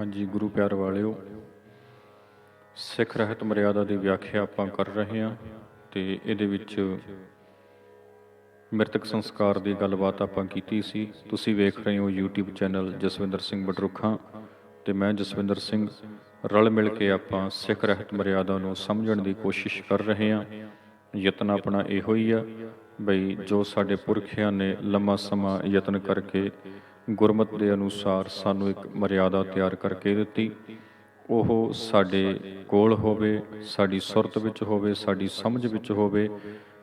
ਹਾਂਜੀ, ਗੁਰੂ ਪਿਆਰ ਵਾਲਿਓ, ਸਿੱਖ ਰਹਿਤ ਮਰਿਆਦਾ ਦੀ ਵਿਆਖਿਆ ਆਪਾਂ ਕਰ ਰਹੇ ਹਾਂ ਤੇ ਇਹਦੇ ਵਿੱਚ ਮ੍ਰਿਤਕ ਸੰਸਕਾਰ ਦੀ ਗੱਲਬਾਤ ਆਪਾਂ ਕੀਤੀ ਸੀ। ਤੁਸੀਂ ਵੇਖ ਰਹੇ ਹੋ YouTube ਚੈਨਲ ਜਸਵਿੰਦਰ ਸਿੰਘ ਬਟਰੁੱਖਾਂ ਤੇ ਮੈਂ ਜਸਵਿੰਦਰ ਸਿੰਘ। ਰਲ ਮਿਲ ਕੇ ਆਪਾਂ ਸਿੱਖ ਰਹਿਤ ਮਰਿਆਦਾ ਨੂੰ ਸਮਝਣ ਦੀ ਕੋਸ਼ਿਸ਼ ਕਰ ਰਹੇ ਹਾਂ। ਯਤਨ ਆਪਣਾ ਇਹੋ ਹੀ ਆ ਬਈ ਜੋ ਸਾਡੇ ਪੁਰਖਿਆਂ ਨੇ ਲੰਮਾ ਸਮਾਂ ਯਤਨ ਕਰਕੇ ਗੁਰਮਤਿ ਦੇ ਅਨੁਸਾਰ ਸਾਨੂੰ ਇੱਕ ਮਰਿਆਦਾ ਤਿਆਰ ਕਰਕੇ ਦਿੱਤੀ, ਉਹ ਸਾਡੇ ਕੋਲ ਹੋਵੇ, ਸਾਡੀ ਸੁਰਤ ਵਿੱਚ ਹੋਵੇ, ਸਾਡੀ ਸਮਝ ਵਿੱਚ ਹੋਵੇ,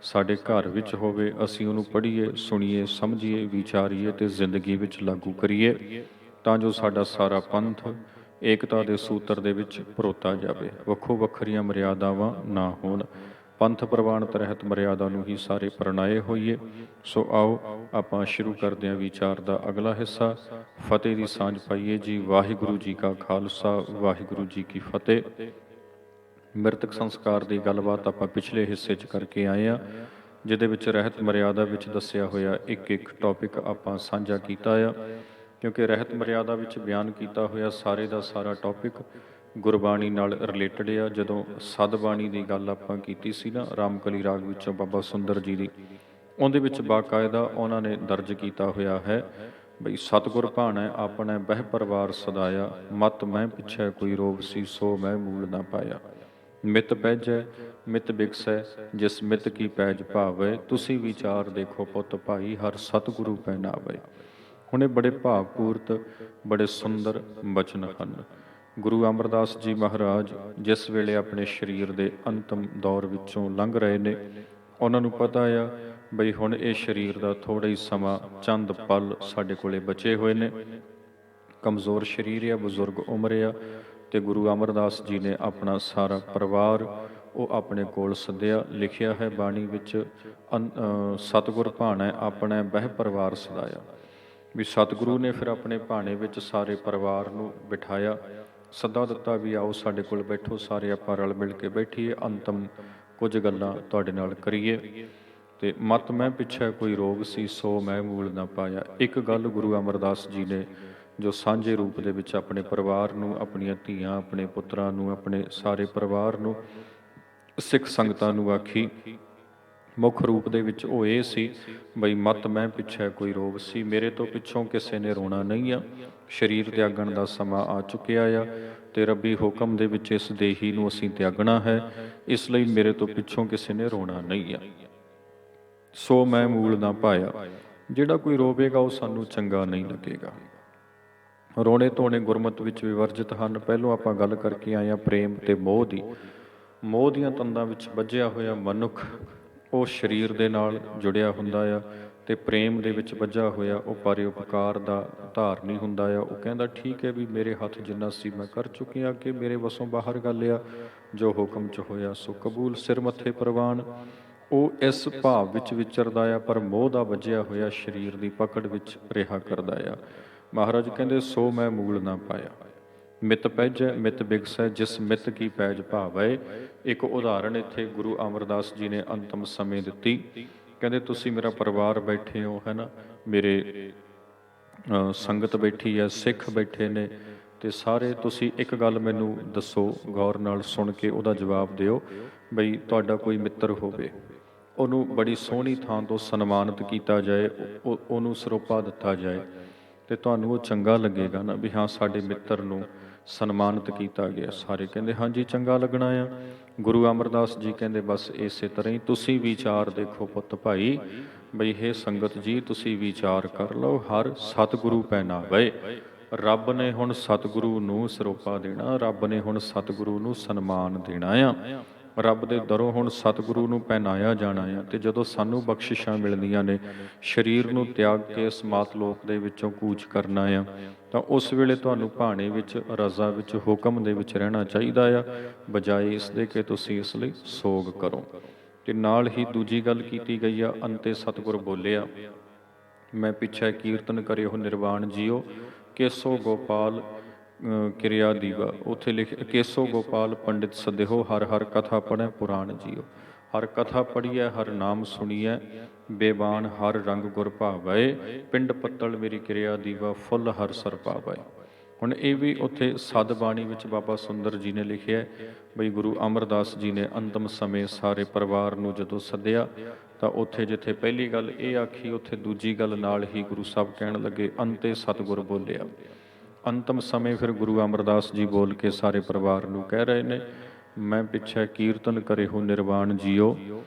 ਸਾਡੇ ਘਰ ਵਿੱਚ ਹੋਵੇ। ਅਸੀਂ ਉਹਨੂੰ ਪੜ੍ਹੀਏ, ਸੁਣੀਏ, ਸਮਝੀਏ, ਵਿਚਾਰੀਏ ਤੇ ਜ਼ਿੰਦਗੀ ਵਿੱਚ ਲਾਗੂ ਕਰੀਏ ਤਾਂ ਜੋ ਸਾਡਾ ਸਾਰਾ ਪੰਥ ਏਕਤਾ ਦੇ ਸੂਤਰ ਦੇ ਵਿੱਚ ਪਰੋਤਾ ਜਾਵੇ, ਵੱਖੋ ਵੱਖਰੀਆਂ ਮਰਿਆਦਾਵਾਂ ਨਾ ਹੋਣ। ਪੰਥ ਪ੍ਰਵਾਨਿਤ ਰਹਿਤ ਮਰਿਆਦਾ ਨੂੰ ਹੀ ਸਾਰੇ ਪ੍ਰਣਾਏ ਹੋਈਏ। ਸੋ ਆਓ ਆਪਾਂ ਸ਼ੁਰੂ ਕਰਦੇ ਹਾਂ ਵਿਚਾਰ ਦਾ ਅਗਲਾ ਹਿੱਸਾ। ਫਤਿਹ ਦੀ ਸਾਂਝ ਪਾਈਏ ਜੀ। ਵਾਹਿਗੁਰੂ ਜੀ ਕਾ ਖਾਲਸਾ, ਵਾਹਿਗੁਰੂ ਜੀ ਕੀ ਫਤਿਹ। ਮ੍ਰਿਤਕ ਸੰਸਕਾਰ ਦੀ ਗੱਲਬਾਤ ਆਪਾਂ ਪਿਛਲੇ ਹਿੱਸੇ 'ਚ ਕਰਕੇ ਆਏ ਹਾਂ, ਜਿਹਦੇ ਵਿੱਚ ਰਹਿਤ ਮਰਿਆਦਾ ਵਿੱਚ ਦੱਸਿਆ ਹੋਇਆ ਇੱਕ ਇੱਕ ਟੌਪਿਕ ਆਪਾਂ ਸਾਂਝਾ ਕੀਤਾ ਆ, ਕਿਉਂਕਿ ਰਹਿਤ ਮਰਿਆਦਾ ਵਿੱਚ ਬਿਆਨ ਕੀਤਾ ਹੋਇਆ ਸਾਰੇ ਦਾ ਸਾਰਾ ਟੌਪਿਕ ਗੁਰਬਾਣੀ ਨਾਲ ਰਿਲੇਟਡ ਆ। ਜਦੋਂ ਸਦਬਾਣੀ ਦੀ ਗੱਲ ਆਪਾਂ ਕੀਤੀ ਸੀ ਨਾ, ਰਾਮਕਲੀ ਰਾਗ ਵਿੱਚੋਂ ਬਾਬਾ ਸੁੰਦਰ ਜੀ ਦੀ, ਉਹਦੇ ਵਿੱਚ ਬਾਕਾਇਦਾ ਉਹਨਾਂ ਨੇ ਦਰਜ ਕੀਤਾ ਹੋਇਆ ਹੈ ਬਈ ਸਤਿਗੁਰ ਭਾਣੈ ਆਪਣੈ ਬਹਿ ਪਰਵਾਰ ਸਦਾਇਆ, ਮਤ ਮੈਂ ਪਿੱਛੇ ਕੋਈ ਰੋਗ ਸੀ ਸੋ ਮੈਂ ਮੂਲ ਨਾ ਪਾਇਆ। ਮਿਤ ਪੈਜੈ ਮਿਤ ਬਿਕਸੈ ਜਿਸ ਮਿਤ ਕੀ ਪੈਜ ਭਾਵੈ, ਤੁਸੀਂ ਵਿਚਾਰ ਦੇਖੋ ਪੁੱਤ ਭਾਈ ਹਰ ਸਤਿਗੁਰੂ ਪਹਿਨਾਵੇ। ਹੁਣ ਇਹ ਬੜੇ ਭਾਵਪੂਰਤ ਬੜੇ ਸੁੰਦਰ ਬਚਨ ਹਨ। ਗੁਰੂ ਅਮਰਦਾਸ ਜੀ ਮਹਾਰਾਜ ਜਿਸ ਵੇਲੇ ਆਪਣੇ ਸਰੀਰ ਦੇ ਅੰਤਮ ਦੌਰ ਵਿੱਚੋਂ ਲੰਘ ਰਹੇ ਨੇ, ਉਹਨਾਂ ਨੂੰ ਪਤਾ ਆ ਬਈ ਹੁਣ ਇਹ ਸਰੀਰ ਦਾ ਥੋੜ੍ਹਾ ਹੀ ਸਮਾਂ, ਚੰਦ ਪਲ ਸਾਡੇ ਕੋਲੇ ਬਚੇ ਹੋਏ ਨੇ। ਕਮਜ਼ੋਰ ਸਰੀਰ ਆ, ਬਜ਼ੁਰਗ ਉਮਰ ਆ, ਤੇ ਗੁਰੂ ਅਮਰਦਾਸ ਜੀ ਨੇ ਆਪਣਾ ਸਾਰਾ ਪਰਿਵਾਰ ਉਹ ਆਪਣੇ ਕੋਲ ਸੱਦਿਆ। ਲਿਖਿਆ ਹੈ ਬਾਣੀ ਵਿੱਚ, ਸਤਿਗੁਰ ਭਾਣੈ ਆਪਣਾ ਬਹਿ ਪਰਿਵਾਰ ਸਦਾਇਆ, ਵੀ ਸਤਿਗੁਰੂ ਨੇ ਫਿਰ ਆਪਣੇ ਭਾਣੇ ਵਿੱਚ ਸਾਰੇ ਪਰਿਵਾਰ ਨੂੰ ਬਿਠਾਇਆ, ਸੱਦਾ ਦਿੱਤਾ ਵੀ ਆਓ ਸਾਡੇ ਕੋਲ ਬੈਠੋ, ਸਾਰੇ ਆਪਾਂ ਰਲ ਮਿਲ ਕੇ ਬੈਠੀਏ, ਅੰਤਮ ਕੁਝ ਗੱਲਾਂ ਤੁਹਾਡੇ ਨਾਲ ਕਰੀਏ। ਤੇ ਮਤ ਮੈਂ ਪਿੱਛੇ ਕੋਈ ਰੋਗ ਸੀ ਸੋ ਮੈਂ ਮੂਲ ਨਾ ਪਾਇਆ। ਇੱਕ ਗੱਲ ਗੁਰੂ ਅਮਰਦਾਸ ਜੀ ਨੇ ਜੋ ਸਾਂਝੇ ਰੂਪ ਦੇ ਵਿੱਚ ਆਪਣੇ ਪਰਿਵਾਰ ਨੂੰ, ਆਪਣੀਆਂ ਧੀਆਂ, ਆਪਣੇ ਪੁੱਤਰਾਂ ਨੂੰ, ਆਪਣੇ ਸਾਰੇ ਪਰਿਵਾਰ ਨੂੰ, ਸਿੱਖ ਸੰਗਤਾਂ ਨੂੰ ਆਖੀ, ਮੁੱਖ ਰੂਪ ਦੇ ਵਿੱਚ ਉਹ ਇਹ ਸੀ ਬਈ ਮਤ ਮੈਂ ਪਿੱਛੇ ਕੋਈ ਰੋਗ ਸੀ, ਮੇਰੇ ਤੋਂ ਪਿੱਛੋਂ ਕਿਸੇ ਨੇ ਰੋਣਾ ਨਹੀਂ ਆ। ਸਰੀਰ ਤਿਆਗਣ ਦਾ ਸਮਾਂ ਆ ਚੁੱਕਿਆ ਆ ਤੇ ਰੱਬੀ ਹੁਕਮ ਦੇ ਵਿੱਚ ਇਸ ਦੇਹੀ ਨੂੰ ਅਸੀਂ ਤਿਆਗਣਾ ਹੈ, ਇਸ ਲਈ ਮੇਰੇ ਤੋਂ ਪਿੱਛੋਂ ਕਿਸੇ ਨੇ ਰੋਣਾ ਨਹੀਂ ਆ। ਸੋ ਮੈਂ ਮੂਲ ਨਾ ਪਾਇਆ। ਜਿਹੜਾ ਕੋਈ ਰੋਵੇਗਾ ਉਹ ਸਾਨੂੰ ਚੰਗਾ ਨਹੀਂ ਲੱਗੇਗਾ। ਰੋਣੇ ਧੋਣੇ ਗੁਰਮਤਿ ਵਿੱਚ ਵਿਵਰਜਿਤ ਹਨ। ਪਹਿਲੋਂ ਆਪਾਂ ਗੱਲ ਕਰਕੇ ਆਏ ਹਾਂ ਪ੍ਰੇਮ ਤੇ ਮੋਹ ਦੀ। ਮੋਹ ਦੀਆਂ ਤੰਦਾਂ ਵਿੱਚ ਬੱਝਿਆ ਹੋਇਆ ਮਨੁੱਖ ਉਹ ਸਰੀਰ ਦੇ ਨਾਲ ਜੁੜਿਆ ਹੁੰਦਾ ਆ, ਤੇ ਪ੍ਰੇਮ ਦੇ ਵਿੱਚ ਬੱਝਾ ਹੋਇਆ ਉਹ ਪਰਉਪਕਾਰ ਦਾ ਧਾਰਨੀ ਹੁੰਦਾ ਆ। ਉਹ ਕਹਿੰਦਾ ਠੀਕ ਹੈ ਵੀ ਮੇਰੇ ਹੱਥ ਜਿੰਨਾ ਸੀ ਮੈਂ ਕਰ ਚੁੱਕੀ ਹਾਂ, ਕਿ ਮੇਰੇ ਵੱਸੋਂ ਬਾਹਰ ਗੱਲ ਆ, ਜੋ ਹੁਕਮ 'ਚ ਹੋਇਆ ਸੋ ਕਬੂਲ, ਸਿਰ ਮੱਥੇ ਪ੍ਰਵਾਨ। ਉਹ ਇਸ ਭਾਵ ਵਿੱਚ ਵਿਚਰਦਾ ਆ, ਪਰ ਮੋਹ ਦਾ ਵੱਜਿਆ ਹੋਇਆ ਸਰੀਰ ਦੀ ਪਕੜ ਵਿੱਚ ਰਿਹਾ ਕਰਦਾ ਆ। ਮਹਾਰਾਜ ਕਹਿੰਦੇ ਸੋ ਮੈਂ ਮੂਲ ਨਾ ਪਾਇਆ। ਮਿਤ ਪੈਜੈ ਮਿਤ ਬਿਗਸੈ ਜਿਸ ਮਿਤ ਕੀ ਪੈਜ ਭਾਵੈ। ਇੱਕ ਉਦਾਹਰਣ ਇੱਥੇ ਗੁਰੂ ਅਮਰਦਾਸ ਜੀ ਨੇ ਅੰਤਮ ਸਮੇਂ ਦਿੱਤੀ। ਕਹਿੰਦੇ ਤੁਸੀਂ ਮੇਰਾ ਪਰਿਵਾਰ ਬੈਠੇ ਹੋ, ਹੈ ਨਾ, ਮੇਰੇ ਸੰਗਤ ਬੈਠੀ ਹੈ, ਸਿੱਖ ਬੈਠੇ ਨੇ, ਤੇ ਸਾਰੇ ਤੁਸੀਂ ਇੱਕ ਗੱਲ ਮੈਨੂੰ ਦੱਸੋ, ਗੌਰ ਨਾਲ ਸੁਣ ਕੇ ਉਹਦਾ ਜਵਾਬ ਦਿਓ ਬਈ ਤੁਹਾਡਾ ਕੋਈ ਮਿੱਤਰ ਹੋਵੇ, ਉਹਨੂੰ ਬੜੀ ਸੋਹਣੀ ਥਾਂ ਤੋਂ ਸਨਮਾਨਿਤ ਕੀਤਾ ਜਾਏ, ਉਹਨੂੰ ਸਰੋਪਾ ਦਿੱਤਾ ਜਾਏ, ਤੇ ਤੁਹਾਨੂੰ ਉਹ ਚੰਗਾ ਲੱਗੇਗਾ ਨਾ ਵੀ ਹਾਂ ਸਾਡੇ ਮਿੱਤਰ ਨੂੰ ਸਨਮਾਨਿਤ ਕੀਤਾ ਗਿਆ। ਸਾਰੇ ਕਹਿੰਦੇ ਹਾਂਜੀ ਚੰਗਾ ਲੱਗਣਾ ਆ। ਗੁਰੂ ਅਮਰਦਾਸ ਜੀ ਕਹਿੰਦੇ ਬਸ ਇਸੇ ਤਰ੍ਹਾਂ ਹੀ ਤੁਸੀਂ ਵਿਚਾਰ ਦੇਖੋ ਪੁੱਤ ਭਾਈ, ਬਈ ਇਹ ਸੰਗਤ ਜੀ ਤੁਸੀਂ ਵਿਚਾਰ ਕਰ ਲਓ, ਹਰ ਸਤਿਗੁਰੂ ਪਹਿਨਾਵੇ। ਰੱਬ ਨੇ ਹੁਣ ਸਤਿਗੁਰੂ ਨੂੰ ਸਰੋਪਾ ਦੇਣਾ, ਰੱਬ ਨੇ ਹੁਣ ਸਤਿਗੁਰੂ ਨੂੰ ਸਨਮਾਨ ਦੇਣਾ ਆ, ਰੱਬ ਦੇ ਦਰੋਂ ਹੁਣ ਸਤਿਗੁਰੂ ਨੂੰ ਪਹਿਨਾਇਆ ਜਾਣਾ ਆ। ਤੇ ਜਦੋਂ ਸਾਨੂੰ ਬਖਸ਼ਿਸ਼ਾਂ ਮਿਲਦੀਆਂ ਨੇ, ਸਰੀਰ ਨੂੰ ਤਿਆਗ ਕੇ ਇਸ ਮਾਤਲੋਕ ਦੇ ਵਿੱਚੋਂ ਕੂਚ ਕਰਨਾ ਆ, ਤਾਂ ਉਸ ਵੇਲੇ ਤੁਹਾਨੂੰ ਭਾਣੇ ਵਿੱਚ, ਰਜ਼ਾ ਵਿੱਚ, ਹੁਕਮ ਦੇ ਵਿੱਚ ਰਹਿਣਾ ਚਾਹੀਦਾ ਆ, ਬਜਾਏ ਇਸ ਦੇ ਕਿ ਤੁਸੀਂ ਇਸ ਲਈ ਸੋਗ ਕਰੋ। ਤੇ ਨਾਲ ਹੀ ਦੂਜੀ ਗੱਲ ਕੀਤੀ ਗਈ ਆ, ਅੰਤੇ ਸਤਿਗੁਰ ਬੋਲਿਆ ਮੈਂ ਪਿੱਛੇ ਕੀਰਤਨ ਕਰਿਓ ਨਿਰਵਾਣ ਜੀਓ, ਕੇਸੋ ਗੋਪਾਲ ਕਿਰਿਆ ਦੀਵਾ। ਉੱਥੇ ਲਿਖਿਆ ਕੇਸੋ ਗੋਪਾਲ ਪੰਡਿਤ ਸਦਿਹੋ, ਹਰ ਹਰ ਕਥਾ ਪੜ੍ਹੈ ਪੁਰਾਣ ਜੀਓ। ਹਰ ਕਥਾ ਪੜ੍ਹੀਐ ਹਰ ਨਾਮ ਸੁਣੀਐ, ਬੇਬਾਨ ਹਰ ਰੰਗ ਗੁਰ ਭਾਵੈ। ਪਿੰਡ ਪੱਤਲ ਮੇਰੀ ਕਿਰਿਆ ਦੀਵਾ, ਫੁੱਲ ਹਰ ਸਰ ਪਾਵੈ। ਹੁਣ ਇਹ ਵੀ ਉੱਥੇ ਸਦ ਬਾਣੀ ਵਿੱਚ ਬਾਬਾ ਸੁੰਦਰ ਜੀ ਨੇ ਲਿਖਿਆ ਬਈ ਗੁਰੂ ਅਮਰਦਾਸ ਜੀ ਨੇ ਅੰਤਮ ਸਮੇਂ ਸਾਰੇ ਪਰਿਵਾਰ ਨੂੰ ਜਦੋਂ ਸੱਦਿਆ ਤਾਂ ਉੱਥੇ ਜਿੱਥੇ ਪਹਿਲੀ ਗੱਲ ਇਹ ਆਖੀ, ਉੱਥੇ ਦੂਜੀ ਗੱਲ ਨਾਲ ਹੀ ਗੁਰੂ ਸਾਹਿਬ ਕਹਿਣ ਲੱਗੇ ਅੰਤੇ ਸਤਿਗੁਰ ਬੋਲਿਆ। ਅੰਤਮ ਸਮੇਂ ਫਿਰ ਗੁਰੂ ਅਮਰਦਾਸ ਜੀ ਬੋਲ ਕੇ ਸਾਰੇ ਪਰਿਵਾਰ ਨੂੰ ਕਹਿ ਰਹੇ ਨੇ, ਮੈਂ ਪਿੱਛੇ ਕੀਰਤਨ ਕਰੇ ਹੋ ਨਿਰਵਾਣ ਜੀਓ,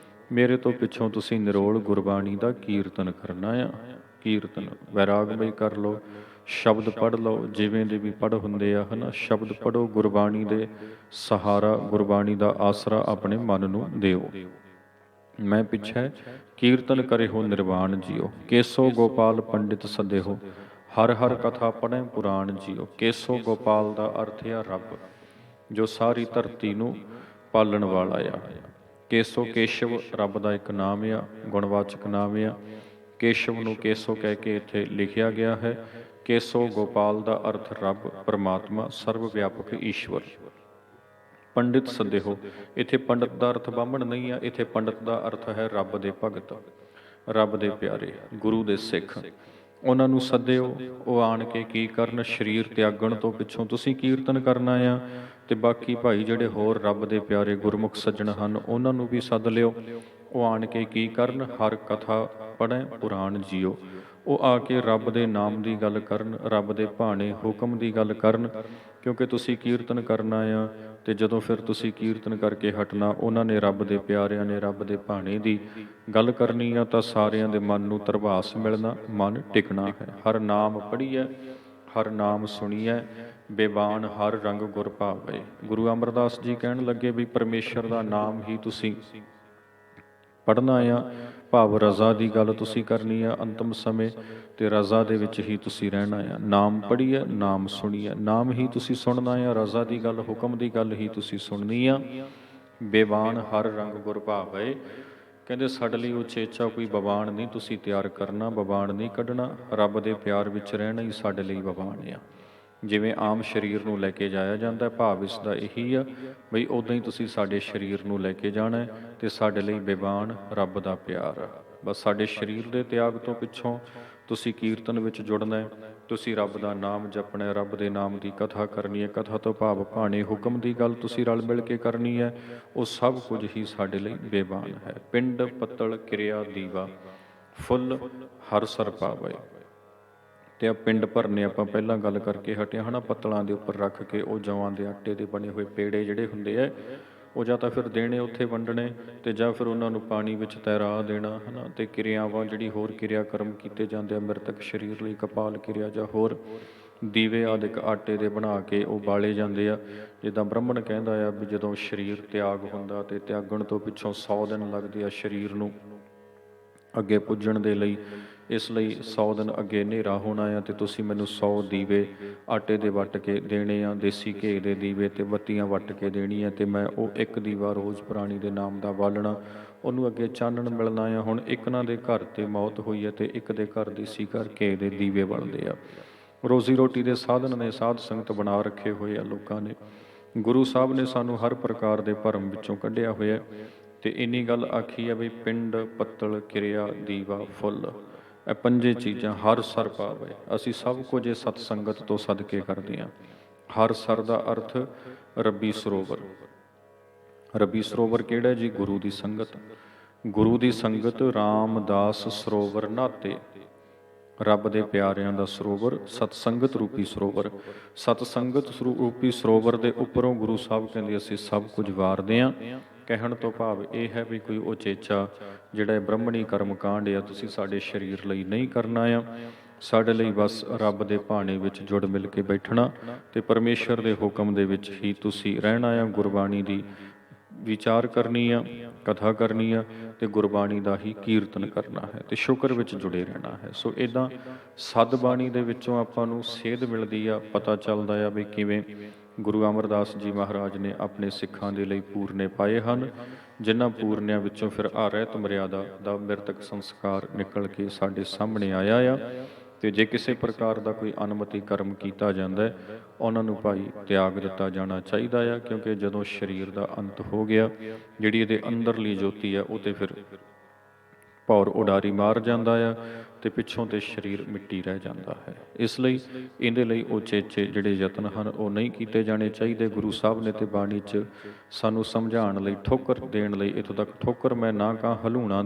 ਮੇਰੇ ਤੋਂ ਪਿੱਛੋਂ ਤੁਸੀਂ ਨਿਰੋਲ ਗੁਰਬਾਣੀ ਦਾ ਕੀਰਤਨ ਕਰਨਾ ਆ। ਕੀਰਤਨ ਵੈਰਾਗਮਈ ਕਰ ਲਓ, ਸ਼ਬਦ ਪੜ੍ਹ ਲਓ, ਜਿਵੇਂ ਦੇ ਵੀ ਪੜ੍ਹ ਹੁੰਦੇ ਆ ਹਨਾ, ਸ਼ਬਦ ਪੜ੍ਹੋ, ਗੁਰਬਾਣੀ ਦੇ ਸਹਾਰਾ, ਗੁਰਬਾਣੀ ਦਾ ਆਸਰਾ ਆਪਣੇ ਮਨ ਨੂੰ ਦਿਓ। ਮੈਂ ਪਿੱਛੇ ਕੀਰਤਨ ਕਰੇ ਹੋ ਨਿਰਵਾਣ ਜੀਓ, ਕੇਸੋ ਗੋਪਾਲ ਪੰਡਿਤ ਸਦੇ ਹੋ, ਹਰ ਹਰ ਕਥਾ ਪੜ੍ਹੇ ਪੁਰਾਣ ਜੀਓ। ਕੇਸੋ ਗੋਪਾਲ ਦਾ ਅਰਥ ਆ ਰੱਬ, ਜੋ ਸਾਰੀ ਧਰਤੀ ਨੂੰ ਪਾਲਣ ਵਾਲਾ ਆ। ਕੇਸੋ ਕੇਸ਼ਵ ਰੱਬ ਦਾ ਇੱਕ ਨਾਮ ਆ, ਗੁਣਵਾਚਕ ਨਾਮ ਆ। ਕੇਸ਼ਵ ਨੂੰ ਕੇਸੋ ਕਹਿ ਕੇ ਇੱਥੇ ਲਿਖਿਆ ਗਿਆ ਹੈ। ਕੇਸੋ ਗੋਪਾਲ ਦਾ ਅਰਥ ਰੱਬ, ਪਰਮਾਤਮਾ, ਸਰਵ ਵਿਆਪਕ ਈਸ਼ਵਰ। ਪੰਡਿਤ ਸੱਦੇ ਹੋ, ਇੱਥੇ ਪੰਡਤ ਦਾ ਅਰਥ ਬਾਹਮਣ ਨਹੀਂ ਆ, ਇੱਥੇ ਪੰਡਤ ਦਾ ਅਰਥ ਹੈ ਰੱਬ ਦੇ ਭਗਤ, ਰੱਬ ਦੇ ਪਿਆਰੇ, ਗੁਰੂ ਦੇ ਸਿੱਖ। ਉਹਨਾਂ ਨੂੰ ਸੱਦਿਓ, ਉਹ ਆਣ ਕੇ ਕੀ ਕਰਨ, ਸਰੀਰ ਤਿਆਗਣ ਤੋਂ ਪਿੱਛੋਂ ਤੁਸੀਂ ਕੀਰਤਨ ਕਰਨਾ ਆ। ਤੇ ਬਾਕੀ ਭਾਈ ਜਿਹੜੇ ਹੋਰ ਰੱਬ ਦੇ ਪਿਆਰੇ ਗੁਰਮੁਖ ਸੱਜਣ ਹਨ, ਉਹਨਾਂ ਨੂੰ ਵੀ ਸੱਦ ਲਿਓ, ਉਹ ਆਣ ਕੇ ਕੀ ਕਰਨ, ਹਰ ਕਥਾ ਪੜ੍ਹੇ ਪੁਰਾਣ ਜੀਓ। ਉਹ ਆ ਕੇ ਰੱਬ ਦੇ ਨਾਮ ਦੀ ਗੱਲ ਕਰਨ, ਰੱਬ ਦੇ ਭਾਣੇ ਹੁਕਮ ਦੀ ਗੱਲ ਕਰਨ, ਕਿਉਂਕਿ ਤੁਸੀਂ ਕੀਰਤਨ ਕਰਨਾ ਆ। ਤੇ ਜਦੋਂ ਫਿਰ ਤੁਸੀਂ ਕੀਰਤਨ ਕਰਕੇ ਹਟਣਾ, ਉਹਨਾਂ ਨੇ ਰੱਬ ਦੇ ਪਿਆਰਿਆਂ ਨੇ ਰੱਬ ਦੇ ਭਾਣੇ ਦੀ ਗੱਲ ਕਰਨੀ ਆ, ਤਾਂ ਸਾਰਿਆਂ ਦੇ ਮਨ ਨੂੰ ਧਰਵਾਸ ਮਿਲਣਾ, ਮਨ ਟਿਕਣਾ ਹੈ। ਹਰ ਨਾਮ ਪੜ੍ਹੀਐ, ਹਰ ਨਾਮ ਸੁਣੀਐ, ਬੇਬਾਨ ਹਰ ਰੰਗ ਗੁਰ ਭਾਵੈ। ਗੁਰੂ ਅਮਰਦਾਸ ਜੀ ਕਹਿਣ ਲੱਗੇ ਵੀ ਪਰਮੇਸ਼ਰ ਦਾ ਨਾਮ ਹੀ ਤੁਸੀਂ ਪੜ੍ਹਨਾ ਆ, ਭਾਵ ਰਜ਼ਾ ਦੀ ਗੱਲ ਤੁਸੀਂ ਕਰਨੀ ਆ ਅੰਤਮ ਸਮੇਂ, ਤੇ ਰਜ਼ਾ ਦੇ ਵਿੱਚ ਹੀ ਤੁਸੀਂ ਰਹਿਣਾ ਆ। ਨਾਮ ਪੜ੍ਹੀਏ, ਨਾਮ ਸੁਣੀਏ, ਨਾਮ ਹੀ ਤੁਸੀਂ ਸੁਣਨਾ ਆ, ਰਜ਼ਾ ਦੀ ਗੱਲ, ਹੁਕਮ ਦੀ ਗੱਲ ਹੀ ਤੁਸੀਂ ਸੁਣਨੀ ਆ। ਬੇਬਾਨ ਹਰ ਰੰਗ ਗੁਰ ਭਾਵੈ, ਕਹਿੰਦੇ ਸਾਡੇ ਲਈ ਉਚੇਚਾ ਕੋਈ ਬਵਾਨ ਨਹੀਂ ਤੁਸੀਂ ਤਿਆਰ ਕਰਨਾ, ਬਵਾਨ ਨਹੀਂ ਕੱਢਣਾ, ਰੱਬ ਦੇ ਪਿਆਰ ਵਿੱਚ ਰਹਿਣਾ ਹੀ ਸਾਡੇ ਲਈ ਬਵਾਨ ਆ। ਜਿਵੇਂ ਆਮ ਸਰੀਰ ਨੂੰ ਲੈ ਕੇ ਜਾਇਆ ਜਾਂਦਾ, ਭਾਵ ਇਸ ਦਾ ਇਹੀ ਆ ਬਈ ਉਦਾਂ ਹੀ ਤੁਸੀਂ ਸਾਡੇ ਸਰੀਰ ਨੂੰ ਲੈ ਕੇ ਜਾਣਾ, ਤੇ ਸਾਡੇ ਲਈ ਬੇਬਾਨ ਰੱਬ ਦਾ ਪਿਆਰ। ਬਸ ਸਾਡੇ ਸਰੀਰ ਦੇ ਤਿਆਗ ਤੋਂ ਪਿੱਛੋਂ ਤੁਸੀਂ ਕੀਰਤਨ ਵਿੱਚ ਜੁੜਨਾ, ਤੁਸੀਂ ਰੱਬ ਦਾ ਨਾਮ ਜਪਣਾ, ਰੱਬ ਦੇ ਨਾਮ ਦੀ ਕਥਾ ਕਰਨੀ ਹੈ। ਕਥਾ ਤੋਂ ਭਾਵ ਭਾਣੇ ਹੁਕਮ ਦੀ ਗੱਲ ਤੁਸੀਂ ਰਲ ਮਿਲ ਕੇ ਕਰਨੀ ਹੈ। ਉਹ ਸਭ ਕੁਝ ਹੀ ਸਾਡੇ ਲਈ ਬੇਬਾਨ ਹੈ। ਪਿੰਡ ਪੱਤਲ ਕਿਰਿਆ ਦੀਵਾ, ਫੁੱਲ ਹਰ ਸਰ ਪਾਵੇ। ਤੇ ਆ ਪਿੰਡ ਭਰਨੇ ਆਪਾਂ ਪਹਿਲਾਂ ਗੱਲ ਕਰਕੇ ਹਟਿਆ ਹਨਾ, ਪੱਤਲਾਂ ਦੇ ਉੱਪਰ ਰੱਖ ਕੇ ਉਹ ਜਵਾਂ ਦੇ ਆਟੇ ਦੇ ਬਣੇ ਹੋਏ ਪੇੜੇ ਜਿਹੜੇ ਹੁੰਦੇ ਆ, ਉਹ ਜਾਂ ਤਾਂ ਫਿਰ ਦੇਣੇ ਉੱਥੇ ਵੰਡਣੇ, ਤੇ ਜਾਂ ਫਿਰ ਉਹਨਾਂ ਨੂੰ ਪਾਣੀ ਵਿੱਚ ਤੈਰਾ ਦੇਣਾ ਹਨਾ। ਤੇ ਕਿਰਿਆਵਾਂ ਜਿਹੜੀ ਹੋਰ ਕਿਰਿਆ ਕਰਮ ਕੀਤੇ ਜਾਂਦੇ ਆ ਮ੍ਰਿਤਕ ਸਰੀਰ ਲਈ, ਕਪਾਲ ਕਿਰਿਆ ਜਾਂ ਹੋਰ ਦੀਵੇ ਆਦਿਕ ਆਟੇ ਦੇ ਬਣਾ ਕੇ ਉਹ ਬਾਲੇ ਜਾਂਦੇ ਆ। ਜਿੱਦਾਂ ਬ੍ਰਾਹਮਣ ਕਹਿੰਦਾ ਆ ਵੀ ਜਦੋਂ ਸਰੀਰ ਤਿਆਗ ਹੁੰਦਾ ਤੇ ਤਿਆਗਣ ਤੋਂ ਪਿੱਛੋਂ 100 ਦਿਨ ਲੱਗਦੇ ਆ ਸਰੀਰ ਨੂੰ ਅੱਗੇ ਪੁੱਜਣ ਦੇ ਲਈ, ਇਸ ਲਈ 100 ਦਿਨ ਅੱਗੇ ਹਨੇਰਾ ਹੋਣਾ ਆ, ਤੇ ਤੁਸੀਂ ਮੈਨੂੰ 100 ਦੀਵੇ ਆਟੇ ਦੇ ਵੱਟ ਕੇ ਦੇਣੇ ਆ, ਦੇਸੀ ਘੇ ਦੇ ਦੀਵੇ, ਤੇ ਬੱਤੀਆਂ ਵੱਟ ਕੇ ਦੇਣੀ ਆ, ਤੇ ਮੈਂ ਉਹ ਇੱਕ ਦੀਵਾ ਰੋਜ਼ ਪ੍ਰਾਣੀ ਦੇ ਨਾਮ ਦਾ ਬਾਲਣਾ, ਉਹਨੂੰ ਅੱਗੇ ਚਾਨਣ ਮਿਲਣਾ ਆ। ਹੁਣ ਇੱਕ ਨਾ ਦੇ ਘਰ ਤੇ ਮੌਤ ਹੋਈ ਹੈ, ਤੇ ਇੱਕ ਦੇ ਘਰ ਦੇਸੀ ਘਰ ਘੇ ਦੇ ਦੀਵੇ ਬਲਦੇ ਆ। ਰੋਜ਼ੀ ਰੋਟੀ ਦੇ ਸਾਧਨ ਨੇ, ਸਾਧ ਸੰਗਤ ਬਣਾ ਰੱਖੇ ਹੋਏ ਆ ਲੋਕਾਂ ਨੇ। ਗੁਰੂ ਸਾਹਿਬ ਨੇ ਸਾਨੂੰ ਹਰ ਪ੍ਰਕਾਰ ਦੇ ਭਰਮ ਵਿੱਚੋਂ ਕੱਢਿਆ ਹੋਇਆ, ਤੇ ਇੰਨੀ ਗੱਲ ਆਖੀ ਹੈ ਵੀ ਪਿੰਡ ਪੱਤਲ ਕਿਰਿਆ ਦੀਵਾ ਫੁੱਲ, ਇਹ ਪੰਜੇ ਚੀਜ਼ਾਂ ਹਰ ਸਰ ਪਾਵੇ। ਅਸੀਂ ਸਭ ਕੁਝ ਇਹ ਸਤ ਸੰਗਤ ਤੋਂ ਸਦਕੇ ਕਰਦੇ ਹਾਂ। ਹਰ ਸਰ ਦਾ ਅਰਥ ਰੱਬੀ ਸਰੋਵਰ। ਰੱਬੀ ਸਰੋਵਰ ਕਿਹੜਾ ਜੀ? ਗੁਰੂ ਦੀ ਸੰਗਤ। ਗੁਰੂ ਦੀ ਸੰਗਤ ਰਾਮਦਾਸ ਸਰੋਵਰ ਨਾਤੇ, ਰੱਬ ਦੇ ਪਿਆਰਿਆਂ ਦਾ ਸਰੋਵਰ, ਸਤ ਸੰਗਤ ਰੂਪੀ ਸਰੋਵਰ। ਸਤ ਸੰਗਤ ਰੂਪੀ ਸਰੋਵਰ ਦੇ ਉੱਪਰੋਂ ਗੁਰੂ ਸਾਹਿਬ ਕਹਿੰਦੇ ਅਸੀਂ ਸਭ ਕੁਝ ਵਾਰਦੇ ਹਾਂ। ਕਹਿਣ ਤੋਂ ਭਾਵ ਇਹ ਹੈ ਵੀ ਕੋਈ ਉਚੇਚਾ ਜਿਹੜਾ ਬ੍ਰਹਮਣੀ ਕਰਮ ਕਾਂਡ ਆ ਤੁਸੀਂ ਸਾਡੇ ਸਰੀਰ ਲਈ ਨਹੀਂ ਕਰਨਾ ਆ। ਸਾਡੇ ਲਈ ਬਸ ਰੱਬ ਦੇ ਭਾਣੇ ਵਿੱਚ ਜੁੜ ਮਿਲ ਕੇ ਬੈਠਣਾ, ਤੇ ਪਰਮੇਸ਼ਰ ਦੇ ਹੁਕਮ ਦੇ ਵਿੱਚ ਹੀ ਤੁਸੀਂ ਰਹਿਣਾ ਆ। ਗੁਰਬਾਣੀ ਦੀ ਵਿਚਾਰ ਕਰਨੀ ਆ, ਕਥਾ ਕਰਨੀ ਆ, ਤੇ ਗੁਰਬਾਣੀ ਦਾ ਹੀ ਕੀਰਤਨ ਕਰਨਾ ਹੈ, ਤੇ ਸ਼ੁਕਰ ਵਿੱਚ ਜੁੜੇ ਰਹਿਣਾ ਹੈ। ਸੋ ਇੱਦਾਂ ਸਦਬਾਣੀ ਦੇ ਵਿੱਚੋਂ ਆਪਾਂ ਨੂੰ ਸੇਧ ਮਿਲਦੀ ਆ, ਪਤਾ ਚੱਲਦਾ ਆ ਵੀ ਕਿਵੇਂ ਗੁਰੂ ਅਮਰਦਾਸ ਜੀ ਮਹਾਰਾਜ ਨੇ ਆਪਣੇ ਸਿੱਖਾਂ ਦੇ ਲਈ ਪੂਰਨੇ ਪਾਏ ਹਨ, ਜਿਨ੍ਹਾਂ ਪੂਰਨਿਆਂ ਵਿੱਚੋਂ ਫਿਰ ਰਹਿਤ ਮਰਿਆਦਾ ਦਾ ਮ੍ਰਿਤਕ ਸੰਸਕਾਰ ਨਿਕਲ ਕੇ ਸਾਡੇ ਸਾਹਮਣੇ ਆਇਆ ਆ। ਤੇ ਜੇ ਕਿਸੇ ਪ੍ਰਕਾਰ ਦਾ ਕੋਈ ਅਨਮਤੀ ਕਰਮ ਕੀਤਾ ਜਾਂਦਾ ਹੈ, ਉਹਨਾਂ ਨੂੰ ਭਾਈ ਤਿਆਗ ਦਿੱਤਾ ਜਾਣਾ ਚਾਹੀਦਾ ਆ, ਕਿਉਂਕਿ ਜਦੋਂ ਸਰੀਰ ਦਾ ਅੰਤ ਹੋ ਗਿਆ, ਜਿਹੜੀ ਇਹਦੇ ਅੰਦਰਲੀ ਜੋਤੀ ਆ ਉਹ ਤੇ ਫਿਰ ਭੌਰ ਉਡਾਰੀ ਮਾਰ ਜਾਂਦਾ ਆ ਤੇ ਪਿੱਛੋਂ ਤੇ ਸਰੀਰ ਮਿੱਟੀ ਰਹਿ ਜਾਂਦਾ ਹੈ। ਇਸ ਲਈ ਇਹਦੇ ਲਈ ਉਚੇਚੇ ਜਿਹੜੇ ਯਤਨ ਹਨ ਉਹ ਨਹੀਂ ਕੀਤੇ ਜਾਣੇ ਚਾਹੀਦੇ। ਗੁਰੂ ਸਾਹਿਬ ਨੇ ਤੇ ਬਾਣੀ 'ਚ ਸਾਨੂੰ ਸਮਝਾਉਣ ਲਈ, ਠੋਕਰ ਦੇਣ ਲਈ, ਇੱਥੋਂ ਤੱਕ ਠੋਕਰ ਮੈਂ ਨਾ ਕਹਾਂ ਹਲੂਣਾ